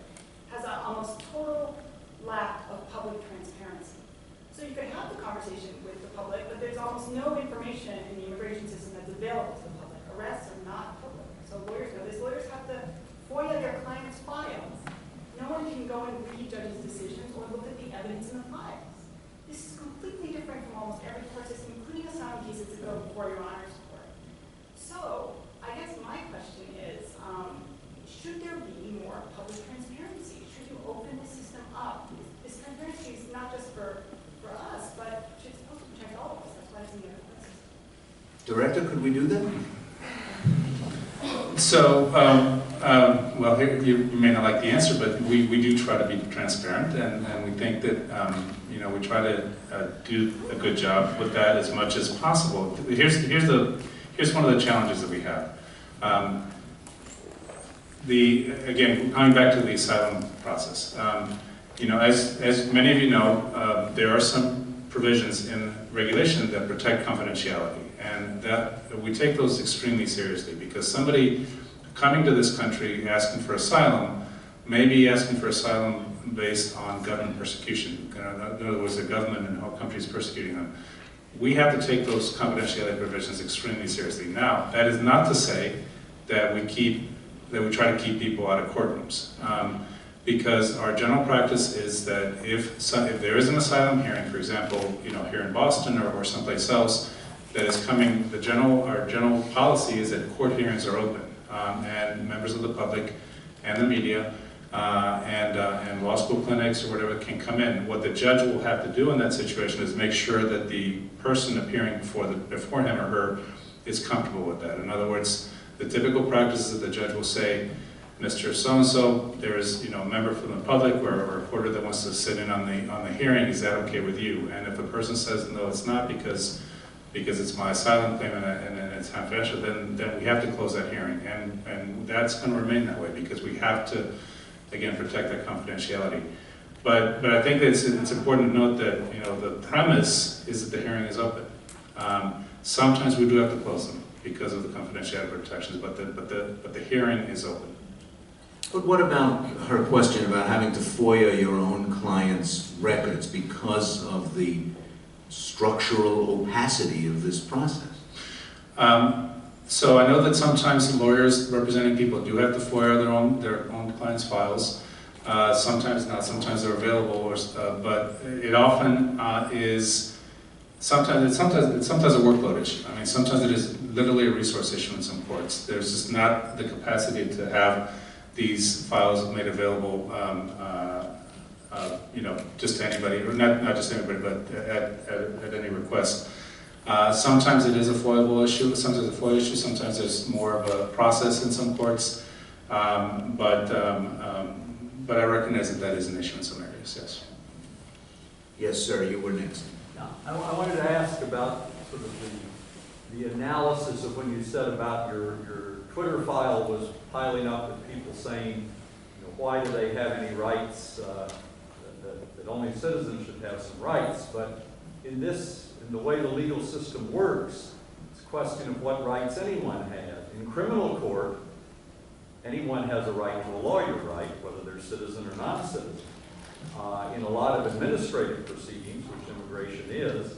Speaker 6: has an almost total lack of public transparency. So you could have the conversation with the public, but there's almost no information in the immigration system that's available to the public. Arrests are not public. So lawyers know this. Lawyers have to FOIA their clients' files. No one can go and read judges' decisions or look at the evidence in the files. This is completely different from almost every court system, including asylum cases that go before Your Honor's court. So I guess my question is, should there be more public transparency? Should you open the system up? This transparency is not just for us, but it's supposed to protect all of us. That's why it's in the other places.
Speaker 2: Director, could we do that?
Speaker 4: So, well, here, you may not like the answer, but we do try to be transparent, and we think that, we try to do a good job with that as much as possible. Here's one of the challenges that we have. Again, coming back to the asylum process, as many of you know, there are some provisions in regulation that protect confidentiality. And that we take those extremely seriously, because somebody coming to this country asking for asylum may be asking for asylum based on government persecution. In other words, the government and the whole country is persecuting them. We have to take those confidentiality provisions extremely seriously. Now, that is not to say that we try to keep people out of courtrooms, because our general practice is that if there is an asylum hearing, for example, here in Boston or someplace else, that is coming, our general policy is that court hearings are open, and members of the public and the media and law school clinics or whatever can come in. What the judge will have to do in that situation is make sure that the person appearing before him or her is comfortable with that. In other words, the typical practice is that the judge will say, Mr. So-and-so, there is a member from the public or a reporter that wants to sit in on the hearing, is that okay with you? And if a person says, no, it's not because it's my asylum claim and it's confidential, then we have to close that hearing. And that's going to remain that way, because we have to, again, protect that confidentiality. But I think that it's important to note that the premise is that the hearing is open. Sometimes we do have to close them because of the confidentiality protections, but the hearing is open.
Speaker 2: But what about her question about having to FOIA your own client's records because of the structural opacity of this process?
Speaker 4: So I know that sometimes lawyers representing people do have to FOIA their own clients' files. Sometimes not. Sometimes they're available, but it often is. Sometimes it's a workload issue. I mean, sometimes it is literally a resource issue in some courts. There's just not the capacity to have these files made available, just to anybody, or not just anybody, but at any request. Sometimes it is a FOIA issue. Sometimes it's a FOIA issue. Sometimes there's more of a process in some courts. But I recognize that is an issue in some areas. Yes.
Speaker 2: Yes, sir. You were next.
Speaker 7: I wanted to ask about sort of the analysis of when you said about your Twitter file was piling up with people saying, why do they have any rights, that only citizens should have some rights. But in the way the legal system works, it's a question of what rights anyone has. In criminal court, anyone has a right to a lawyer, right, whether they're citizen or non-citizen. In a lot of administrative proceedings, which immigration is,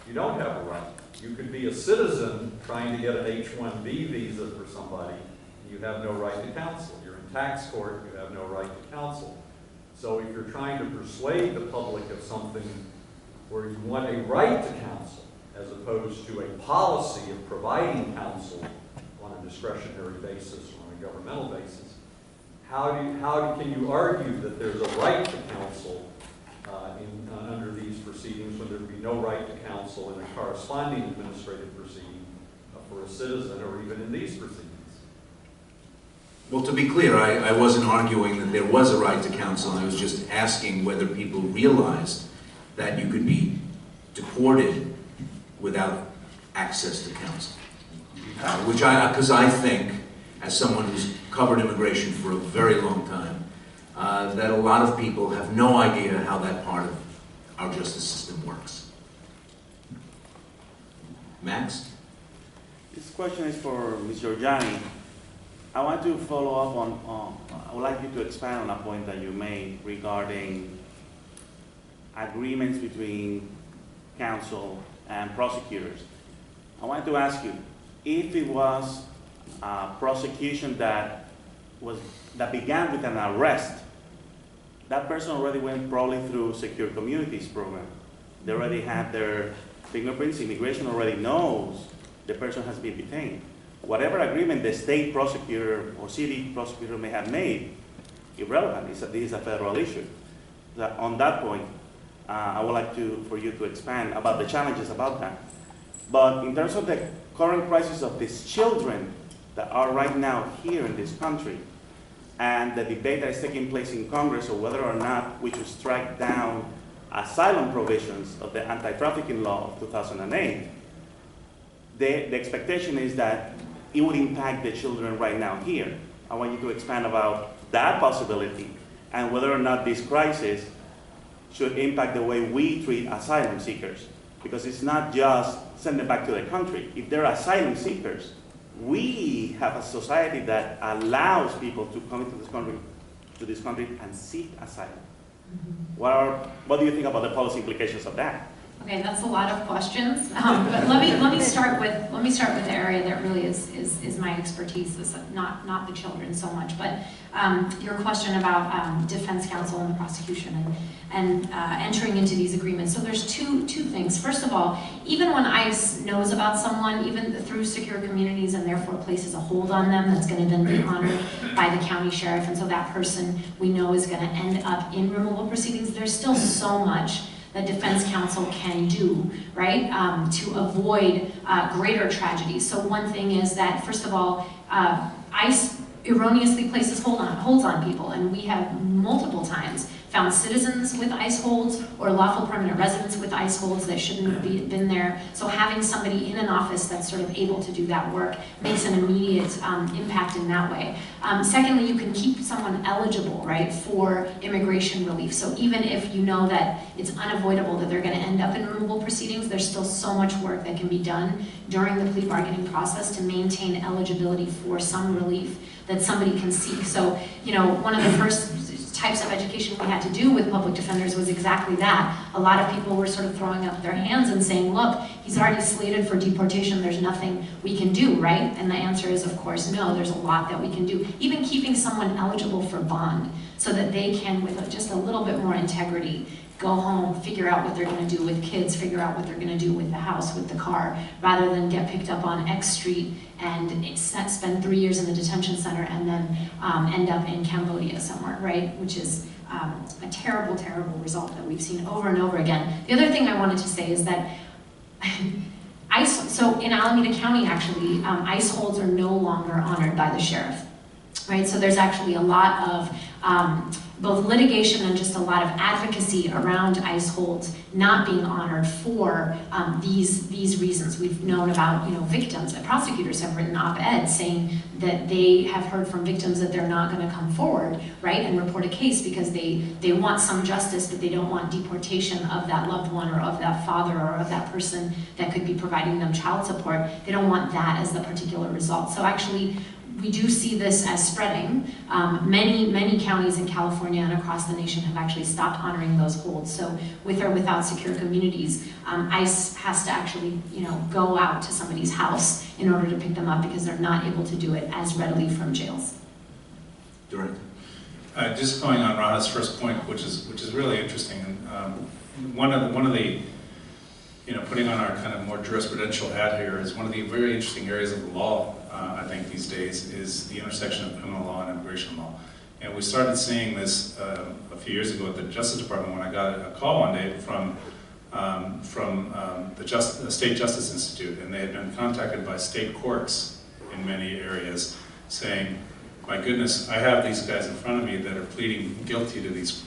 Speaker 7: you don't have a right. You could be a citizen trying to get an H-1B visa for somebody, and you have no right to counsel. You're in tax court, you have no right to counsel. So if you're trying to persuade the public of something where you want a right to counsel, as opposed to a policy of providing counsel on a discretionary basis or on a governmental basis, how can you argue that there's a right to counsel under these proceedings when there would be no right to counsel in a corresponding administrative proceeding for a citizen or even in these proceedings?
Speaker 2: Well, to be clear, I wasn't arguing that there was a right to counsel. I was just asking whether people realized that you could be deported without access to counsel. Because I think, as someone who's covered immigration for a very long time, that a lot of people have no idea how that part of our justice system works. Max?
Speaker 8: This question is for Ms. Giorgiani. I want to follow up on, I would like you to expand on a point that you made regarding agreements between counsel and prosecutors. I want to ask you, if it was a prosecution that began with an arrest, that person already went probably through Secure Communities program. They already have their fingerprints. Immigration already knows the person has been detained. Whatever agreement the state prosecutor or city prosecutor may have made, irrelevant. This is a federal issue. On that point, I would like for you to expand about the challenges about that. But in terms of the current crisis of these children that are right now here in this country, and the debate that is taking place in Congress of whether or not we should strike down asylum provisions of the anti-trafficking law of 2008, the expectation is that it would impact the children right now here. I want you to expand about that possibility and whether or not this crisis should impact the way we treat asylum seekers. Because it's not just send them back to their country. If they're asylum seekers, we have a society that allows people to come into this country and seek asylum. What do you think about the policy implications of that?
Speaker 5: Okay, that's a lot of questions. But let me start with the area that really is my expertise. Is not the children so much, but your question about defense counsel and the prosecution and entering into these agreements. So there's two things. First of all, even when ICE knows about someone, even through Secure Communities and therefore places a hold on them, that's going to then be honored by the county sheriff, and so that person we know is going to end up in removal proceedings. There's still so much that defense counsel can do, right, to avoid greater tragedies. So one thing is that, first of all, ICE erroneously places holds on people, and we have multiple times found citizens with ICE holds or lawful permanent residents with ICE holds that shouldn't have been there. So having somebody in an office that's sort of able to do that work makes an immediate impact in that way. Secondly, you can keep someone eligible, right, for immigration relief. So even if you know that it's unavoidable that they're going to end up in removal proceedings, there's still so much work that can be done during the plea bargaining process to maintain eligibility for some relief that somebody can see. So, you know, one of the first types of education we had to do with public defenders was exactly that. A lot of people were sort of throwing up their hands and saying, look, he's already slated for deportation, there's nothing we can do, right? And the answer is, of course, no, there's a lot that we can do. Even keeping someone eligible for bond so that they can, with just a little bit more integrity, go home, figure out what they're gonna do with kids, figure out what they're gonna do with the house, with the car, rather than get picked up on X Street and spend 3 years in the detention center and then end up in Cambodia somewhere, right? Which is a terrible, terrible result that we've seen over and over again. The other thing I wanted to say is that so in Alameda County, actually, ICE holds are no longer honored by the sheriff, right? So there's actually a lot of both litigation and just a lot of advocacy around ICE holds not being honored for these reasons. We've known about, you know, victims, and prosecutors have written op-eds saying that they have heard from victims that they're not going to come forward, right, and report a case because they want some justice, but they don't want deportation of that loved one or of that father or of that person that could be providing them child support. They don't want that as the particular result. So actually, we do see this as spreading. Many counties in California and across the nation have actually stopped honoring those holds. So with or without secure communities, ICE has to actually, you know, go out to somebody's house in order to pick them up because they're not able to do it as readily from jails.
Speaker 2: Director.
Speaker 4: Just going on Rana's first point, which is really interesting, and one of the, you know, putting on our kind of more jurisprudential hat here is one of the very interesting areas of the law, I think these days, is the intersection of criminal law and immigration law. And we started seeing this a few years ago at the Justice Department when I got a call one day from the State Justice Institute, and they had been contacted by state courts in many areas saying, my goodness, I have these guys in front of me that are pleading guilty to these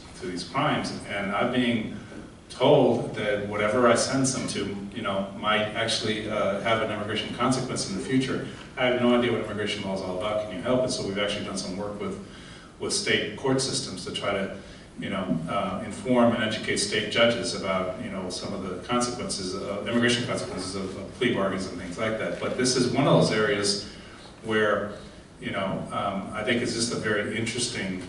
Speaker 4: crimes, and I'm being told that whatever I sentence them to, you know, might actually have an immigration consequence in the future. I have no idea what immigration law is all about. Can you help? And so we've actually done some work with state court systems to try to, you know, inform and educate state judges about, you know, some of the consequences, immigration consequences of plea bargains and things like that. But this is one of those areas where, you know, I think it's just a very interesting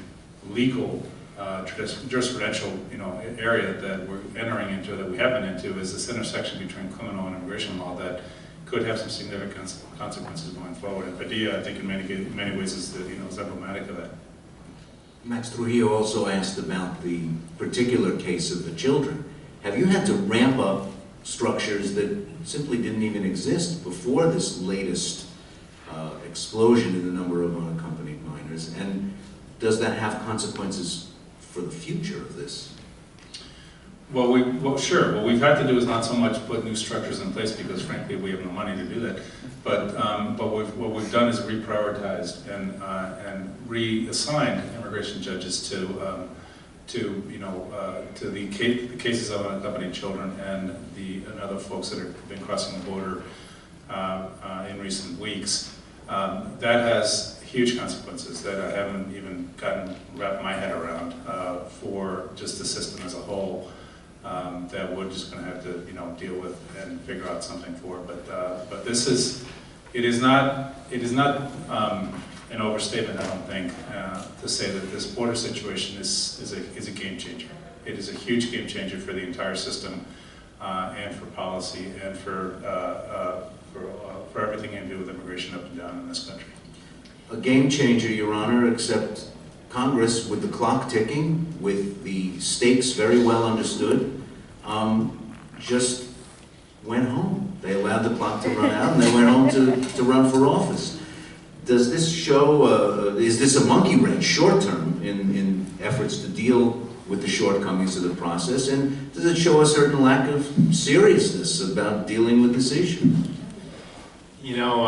Speaker 4: legal jurisprudential, you know, area that we're entering into, that we have been into, is this intersection between criminal and immigration law that could have some significant consequences going forward. And Padilla, I think, in many ways is emblematic of that.
Speaker 2: Max Trujillo also asked about the particular case of the children. Have you had to ramp up structures that simply didn't even exist before this latest explosion in the number of unaccompanied minors? And does that have consequences for the future of this?
Speaker 4: Well, sure. What we've had to do is not so much put new structures in place because, frankly, we have no money to do that. But what we've done is reprioritized and reassigned immigration judges to the cases of unaccompanied children and other folks that have been crossing the border in recent weeks. That has huge consequences that I haven't even wrapped my head around for just the system as a whole. That we're just going to have to, you know, deal with and figure out something for. But this is, it is not an overstatement, I don't think, to say that this border situation is a game changer. It is a huge game changer for the entire system and for policy and for everything to do with immigration up and down in this country.
Speaker 2: A game changer, Your Honor, except Congress, with the clock ticking, with the stakes very well understood, just went home. They allowed the clock to run out and they went home to run for office. Does this show, is this a monkey wrench short term in efforts to deal with the shortcomings of the process? And does it show a certain lack of seriousness about dealing with this issue?
Speaker 3: You know,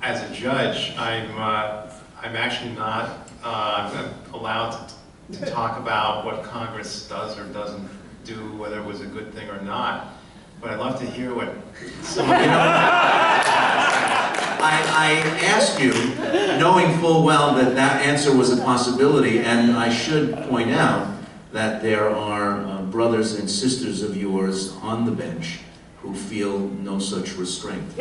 Speaker 3: as a judge, I'm actually not allowed to talk about what Congress does or doesn't do, whether it was a good thing or not. But I'd love to hear what some of you
Speaker 2: I asked you, knowing full well that that answer was a possibility, and I should point out that there are brothers and sisters of yours on the bench who feel no such restraint.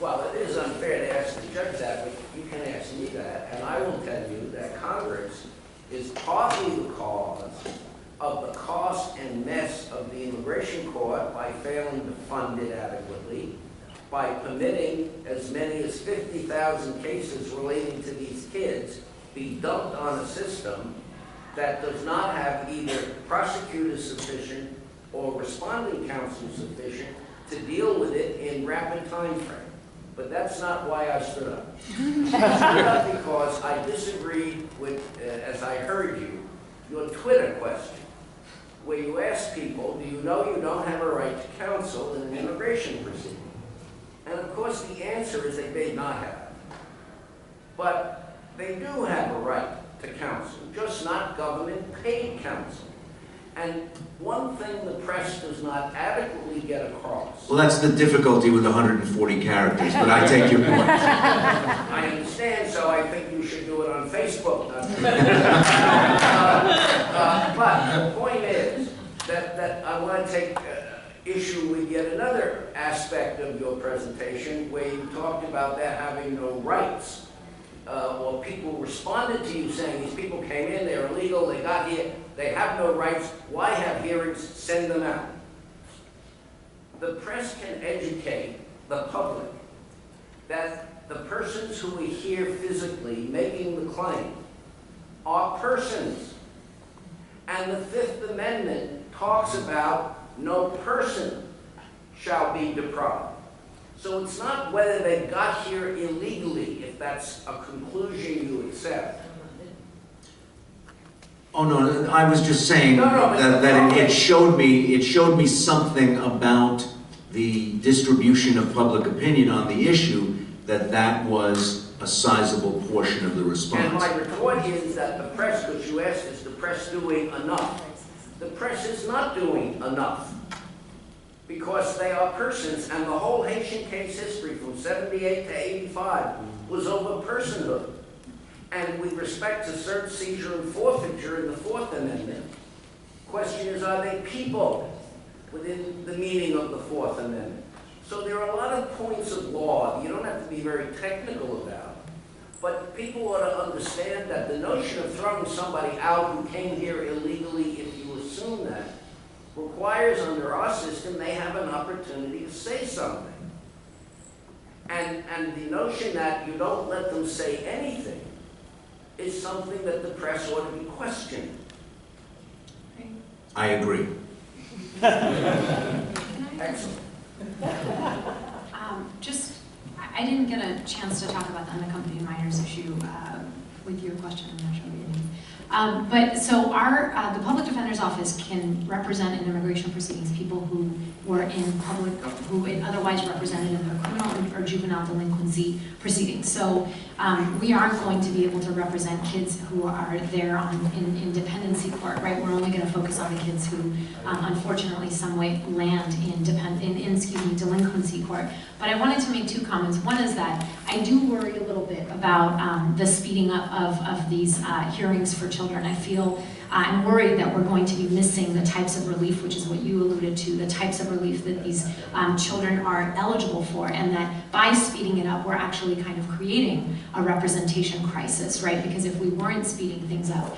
Speaker 9: Well, it is unfair to ask the judge that, but you can ask me that, and I will tell you that Congress is partly the cause of the cost and mess of the immigration court by failing to fund it adequately, by permitting as many as 50,000 cases relating to these kids be dumped on a system that does not have either prosecutors sufficient or responding counsel sufficient to deal with it in rapid time frame. But that's not why I stood up. I stood up because I disagreed with, as I heard you, your Twitter question, where you asked people, do you know you don't have a right to counsel in an immigration proceeding? And of course the answer is they may not have. But they do have a right to counsel, just not government paid counsel. And one thing the press does not adequately get across.
Speaker 2: Well, that's the difficulty with 140 characters, but I take your point.
Speaker 9: I understand, so I think you should do it on Facebook. Not but the point is that I want to take issue with yet another aspect of your presentation where you talked about that having no rights. Or people responded to you saying these people came in, they're illegal, they got here, they have no rights, why have hearings, send them out. The press can educate the public that the persons who we hear physically making the claim are persons. And the Fifth Amendment talks about no person shall be deprived. So it's not whether they got here illegally, if that's a conclusion you accept.
Speaker 2: Oh no, I was just saying
Speaker 9: No,
Speaker 2: that it showed me something about the distribution of public opinion on the issue, that was a sizable portion of the response.
Speaker 9: And my retort is that the press, which you asked, is the press doing enough? The press is not doing enough, because they are persons, and the whole Haitian case history from 78 to 85 was over personhood. And with respect to search, seizure, and forfeiture in the Fourth Amendment, question is, are they people within the meaning of the Fourth Amendment? So there are a lot of points of law you don't have to be very technical about, but people ought to understand that the notion of throwing somebody out who came here illegally, if you assume that, requires under our system they have an opportunity to say something. And the notion that you don't let them say anything is something that the press ought to be questioned.
Speaker 2: I agree.
Speaker 9: Excellent.
Speaker 5: I didn't get a chance to talk about the unaccompanied minors issue with your question. I'm not sure what you mean. But so the public defender's office can represent in immigration proceedings people who were in public, who it otherwise represented in their criminal or juvenile delinquency proceedings. So we aren't going to be able to represent kids who are there in dependency court, right? We're only going to focus on the kids who, unfortunately, some way land in delinquency court. But I wanted to make two comments. One is that I do worry a little bit about the speeding up of these hearings for children. I feel I'm worried that we're going to be missing the types of relief, which is what you alluded to, the types of relief that these children are eligible for, and that by speeding it up, we're actually kind of creating a representation crisis, right? Because if we weren't speeding things up,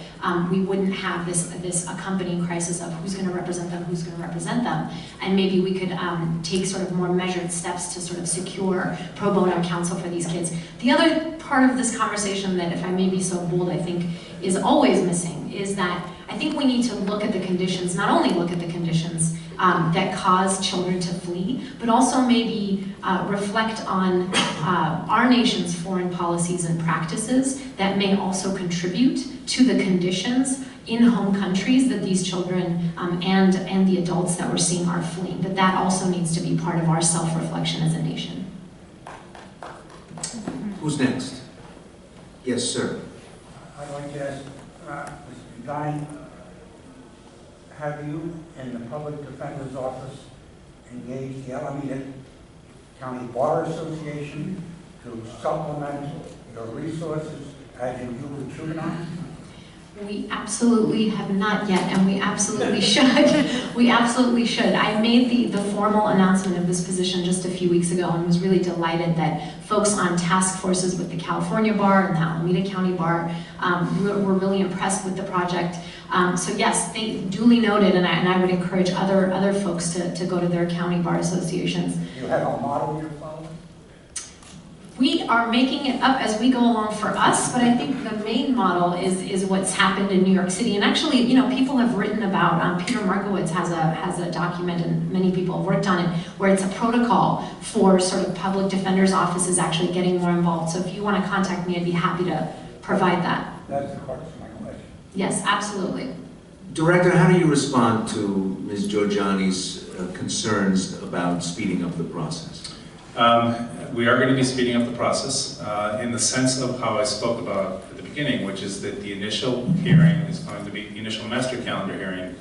Speaker 5: we wouldn't have this accompanying crisis of who's going to represent them, who's going to represent them, and maybe we could take sort of more measured steps to sort of secure pro bono counsel for these kids. The other part of this conversation that, if I may be so bold, I think is always missing is that I think we need to look at the conditions, not only look at the conditions that cause children to flee, but also maybe reflect on our nation's foreign policies and practices that may also contribute to the conditions in home countries that these children and the adults that we're seeing are fleeing. That also needs to be part of our self-reflection as a nation.
Speaker 2: Who's next? Yes, sir.
Speaker 10: I'd like to ask, Mr. Guy, have you in the Public Defender's Office engaged the Alameda County Bar Association to supplement your resources as you do with juveniles?
Speaker 5: We absolutely have not yet, and we absolutely should. We absolutely should. I made the formal announcement of this position just a few weeks ago and was really delighted that folks on task forces with the California Bar and the Alameda County Bar were really impressed with the project. So yes, duly noted, and I would encourage other folks to go to their county bar associations.
Speaker 10: You have a model you're following?
Speaker 5: We are making it up as we go along for us, but I think the main model is what's happened in New York City. And actually, you know, people have written about, Peter Markowitz has a document, and many people have worked on it, where it's a protocol for sort of public defender's offices actually getting more involved. So if you want to contact me, I'd be happy to provide that.
Speaker 10: That's the crux of my question.
Speaker 5: Yes, absolutely.
Speaker 2: Director, how do you respond to Ms. Giorgiani's concerns about speeding up the process?
Speaker 4: We are going to be speeding up the process in the sense of how I spoke about at the beginning, which is that the initial hearing is going to be, the initial master calendar hearing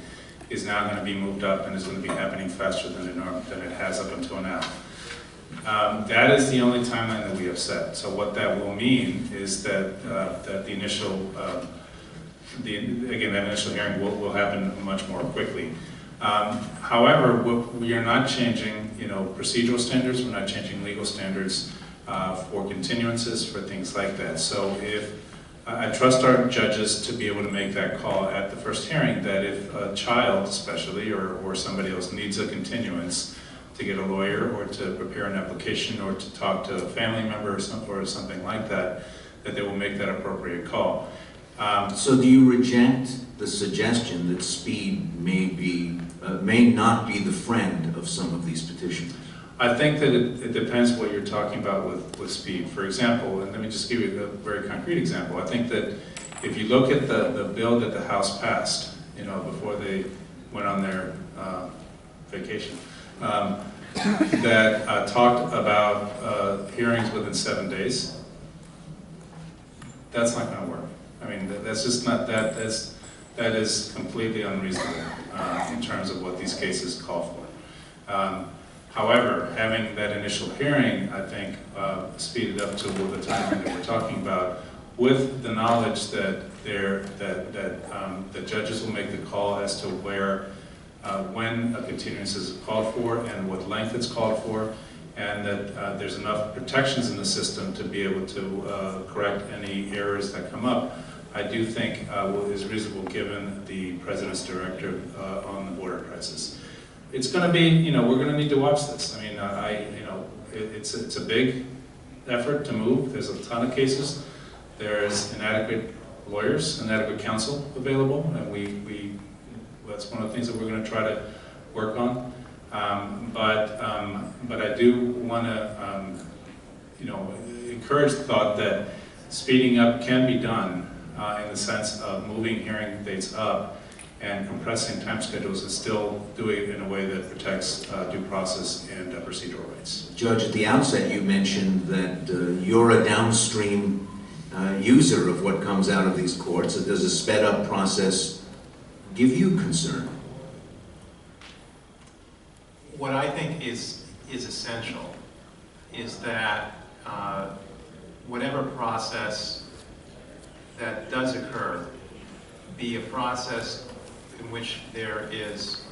Speaker 4: is now going to be moved up and is going to be happening faster than it has up until now. That is the only timeline that we have set. So what that will mean is that that the initial, again, that initial hearing will happen much more quickly. However, we are not changing, you know, procedural standards. We're not changing legal standards for continuances, for things like that. So if I trust our judges to be able to make that call at the first hearing, that if a child, especially, or somebody else needs a continuance to get a lawyer or to prepare an application or to talk to a family member or something like that, that they will make that appropriate call.
Speaker 2: So do you reject the suggestion that speed may not be the friend of some of these petitions?
Speaker 4: I think that it depends what you're talking about with speed. For example, and let me just give you a very concrete example. I think that if you look at the bill that the House passed, you know, before they went on their vacation, that talked about hearings within 7 days, that's not going to work. I mean, that's just not, that is completely unreasonable in terms of what these cases call for. However, having that initial hearing, I think, speeded up to the time that we're talking about, with the knowledge that the judges will make the call as to where, when a continuance is called for and what length it's called for, and that there's enough protections in the system to be able to correct any errors that come up. I do think is reasonable given the President's directive on the border crisis. It's going to be, you know, we're going to need to watch this. I mean, you know, it's a big effort to move. There's a ton of cases. There's inadequate lawyers, inadequate counsel available, and that's one of the things that we're going to try to work on. But I do want to, you know, encourage the thought that speeding up can be done in the sense of moving hearing dates up and compressing time schedules and still doing it in a way that protects due process and procedural rights.
Speaker 2: Judge, at the outset you mentioned that you're a downstream user of what comes out of these courts. Does a sped up process give you concern?
Speaker 3: What I think is essential is that whatever process that does occur be a process in which there is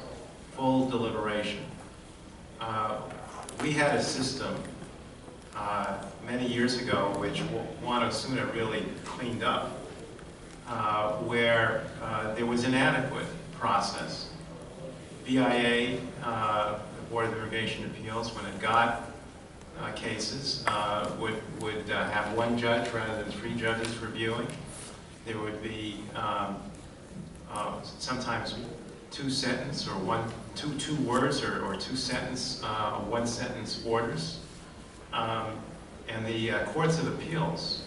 Speaker 3: full deliberation. We had a system many years ago which Juan Osuna really cleaned up, where there was inadequate process. BIA, the Board of Immigration Appeals, when it got cases, would have one judge rather than 3 judges reviewing. There would be sometimes 2 sentence or two words or 2 sentence, 1 sentence orders. And the courts of appeals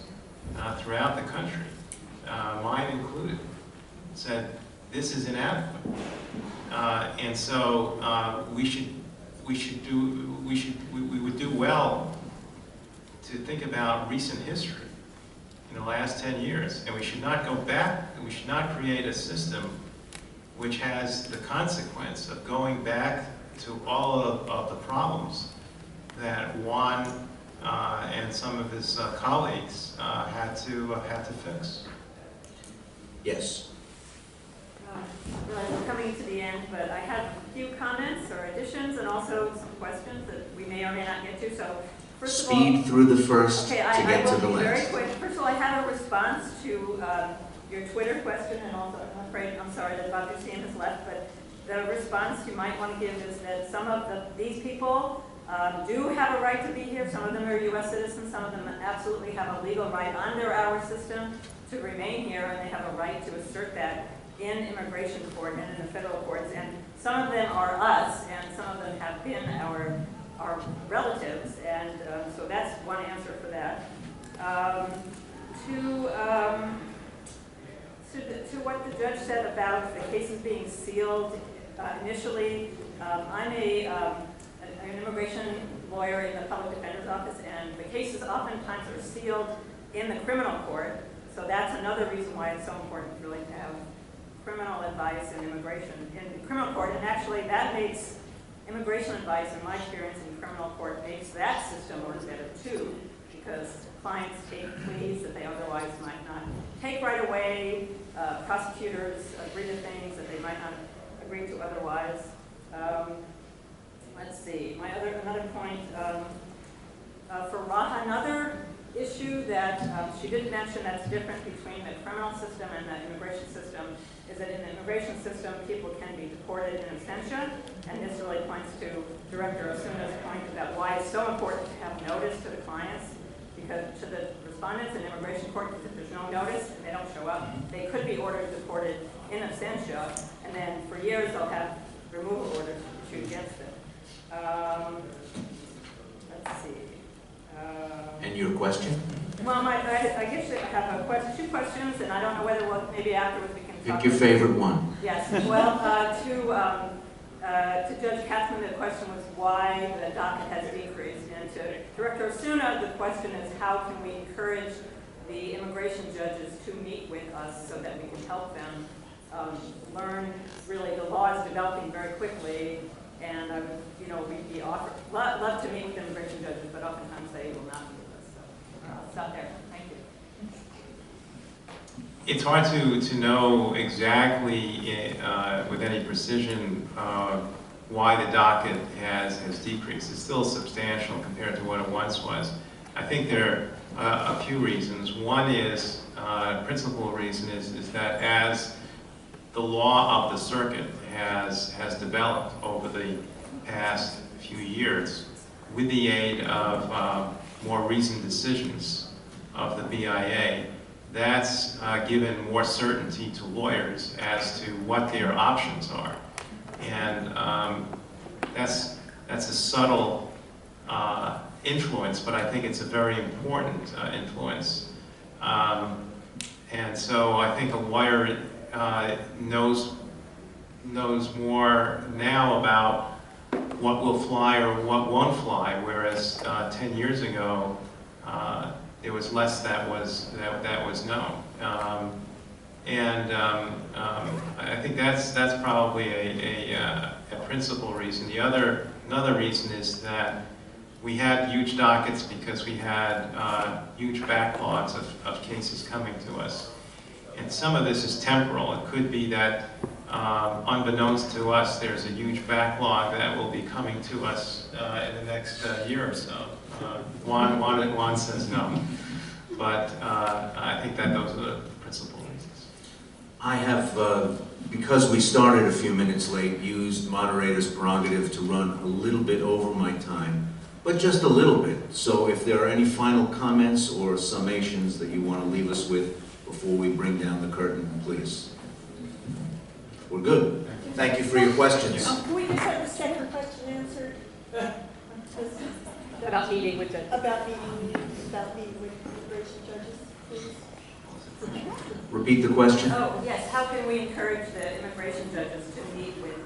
Speaker 3: throughout the country, mine included, said this is inadequate. And so we would do well to think about recent history in the last 10 years, and we should not go back, and we should not create a system which has the consequence of going back to all of the problems that Juan and some of his colleagues had to fix.
Speaker 2: Yes.
Speaker 11: Realize we're coming to the end, but I have a few comments or additions and also some questions that we may or may not get to. So first of all,
Speaker 2: Speed through the first
Speaker 11: okay,
Speaker 2: to
Speaker 11: I
Speaker 2: get to
Speaker 11: will
Speaker 2: the
Speaker 11: be very
Speaker 2: last.
Speaker 11: quick. First of all, I have a response to your Twitter question, and also I'm sorry that Bob Ducien has left, but the response you might want to give is that some of these people do have a right to be here. Some of them are U.S. citizens. Some of them absolutely have a legal right under our system to remain here, and they have a right to assert that in immigration court and in the federal courts. And some of them are us, and some of them have been our relatives, and so that's one answer for that. To what the judge said about the cases being sealed initially, I'm an immigration lawyer in the public defender's office, and the cases oftentimes are sealed in the criminal court. So that's another reason why it's so important really to have criminal advice in immigration in the criminal court. And actually that makes immigration advice, in my experience in criminal court, makes that system work better too, because clients take pleas that they otherwise might not take right away. Prosecutors agree to things that they might not agree to otherwise. Let's see, another point, for Raha, another issue that she didn't mention that's different between the criminal system and the immigration system is that in the immigration system, people can be deported in absentia, and this really points to Director Osuna's point about why it's so important to have notice to the clients, because to the respondents in immigration court, if there's no notice and they don't show up, they could be ordered deported in absentia, and then for years they'll have removal orders issued against them. Let's see.
Speaker 2: And your question?
Speaker 11: Well, I guess I have two questions, and I don't know whether maybe afterwards we can talk.
Speaker 2: Pick your favorite one.
Speaker 11: Yes. Well, to Judge Katzman, the question was why the docket has decreased, and to Director Osuna, the question is how can we encourage the immigration judges to meet with us so that we can help them learn. Really, the law is developing very quickly, and we'd be love to meet with immigration judges, but oftentimes they will not meet with us. So I'll stop there. Thank you.
Speaker 3: It's hard to know exactly with any precision why the docket has decreased. It's still substantial compared to what it once was. I think there are a few reasons. One is, principal reason is that as the law of the circuit has developed over the past few years, with the aid of more recent decisions of the BIA, that's given more certainty to lawyers as to what their options are. And that's a subtle influence, but I think it's a very important influence. And so I think a lawyer knows more now about what will fly or what won't fly, whereas 10 years ago there was less that was known. I think that's probably a principal reason. Another reason is that we had huge dockets because we had huge backlogs of cases coming to us. And some of this is temporal. It could be that unbeknownst to us, there's a huge backlog that will be coming to us in the next year or so. Juan says no. But I think that those are the principal reasons.
Speaker 2: I have, because we started a few minutes late, used moderator's prerogative to run a little bit over my time, but just a little bit. So if there are any final comments or summations that you want to leave us with before we bring down the curtain, please. We're good. Thank you for your questions.
Speaker 12: Can we just have the second question answered?
Speaker 11: About meeting with judges.
Speaker 12: About meeting with immigration judges, please.
Speaker 2: Repeat the question.
Speaker 11: Oh, yes. How can we encourage the immigration judges to meet with,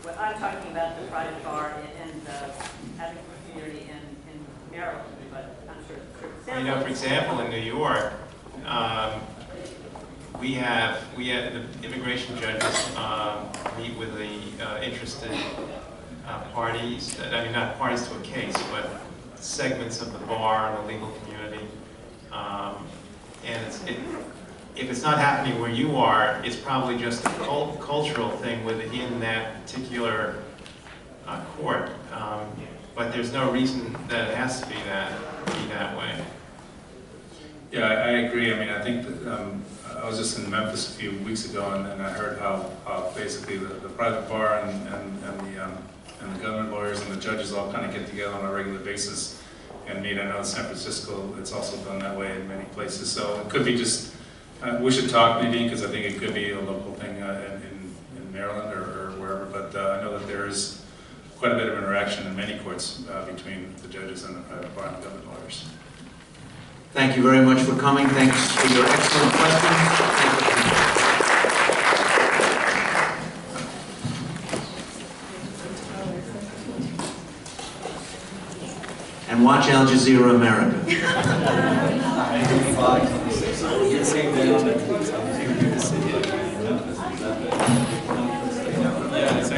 Speaker 11: what I'm talking about, the private bar and the advocate community in Maryland, but I'm sure it's true.
Speaker 3: For example, in New York, we have the immigration judges meet with the interested parties. I mean, not parties to a case, but segments of the bar and the legal community. And if it's not happening where you are, it's probably just a cultural thing within that particular court. But there's no reason that it has to be that way.
Speaker 4: Yeah, I agree. I mean, I think that, I was just in Memphis a few weeks ago, and I heard how basically the private bar and the government lawyers and the judges all kind of get together on a regular basis and meet. I know in San Francisco, it's also done that way in many places. So it could be just, we should talk maybe, because I think it could be a local thing in Maryland or wherever. But I know that there is quite a bit of interaction in many courts between the judges and the private bar and the government lawyers.
Speaker 2: Thank you very much for coming. Thanks for your excellent questions. And watch Al Jazeera America.
Speaker 4: Yeah, it's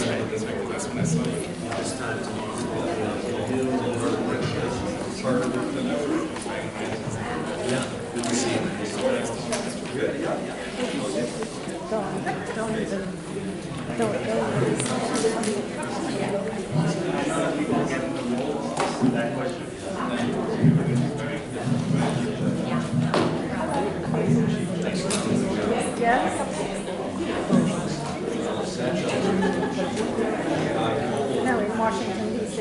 Speaker 4: actually, that's when I saw it.
Speaker 2: This time tomorrow. Yeah, good to see you.
Speaker 12: No, in Washington, D.C.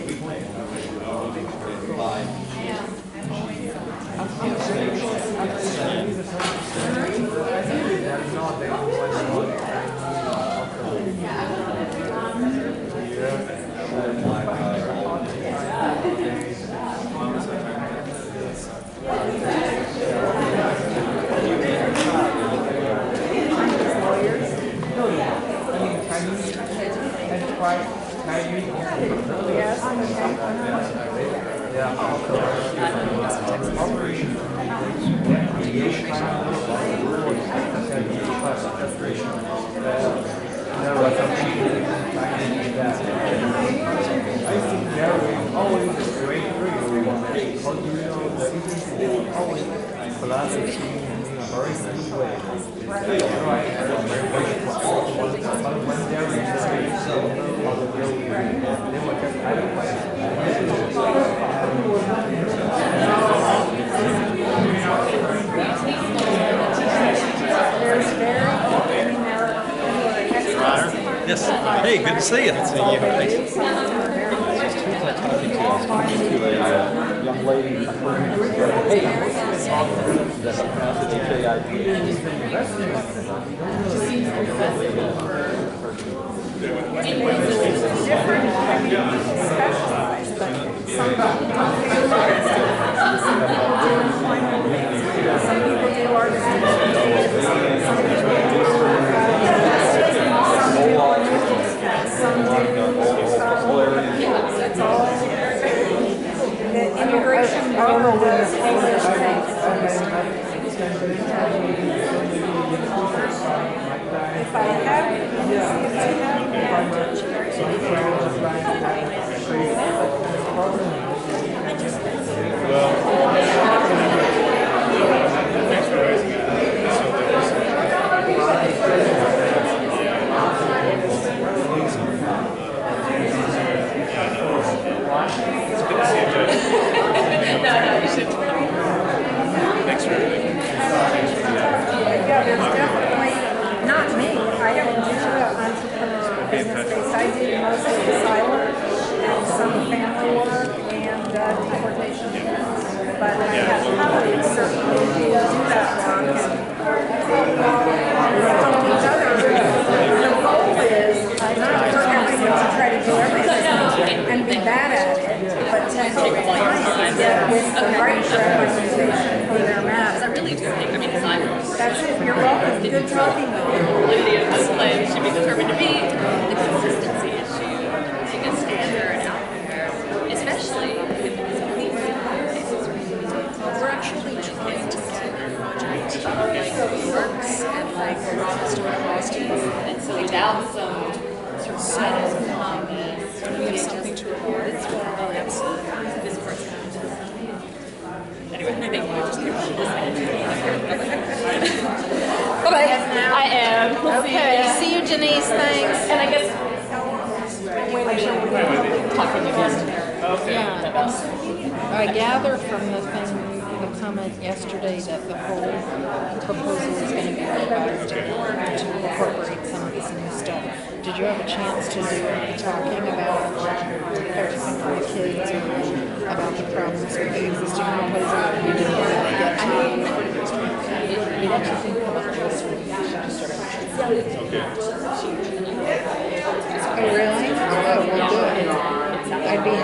Speaker 7: Yes. Hey, good to see you. Good to see you. Thanks. Young lady.
Speaker 12: Immigration over was English if I I did mostly asylum and some family work and deportation. But I have colleagues certainly who do that work. And from each other, the goal is not for everyone to try to do everything and be bad at it, but to help clients get with the right representation for their matter.
Speaker 13: I really do think,
Speaker 12: That's it. You're welcome. Good talking with you.
Speaker 13: validity of this play should be determined to be the consistency issue, being a standard out there, especially with these cases. We're actually trying to get a project like works and like raw historical Boston, and so without some sort of status on this, we have something to report. Oh, absolutely. This person. I am.
Speaker 12: Okay, see you, Janice, thanks.
Speaker 13: And I guess talking again.
Speaker 12: Yeah. I gather from the thing, the comment yesterday that the whole proposal is going to be revised to incorporate some of this new stuff. Did you have a chance to do any talking about focusing on the kids or about the problems with the existing proposal? You didn't really get to. What you think about this?
Speaker 4: Okay,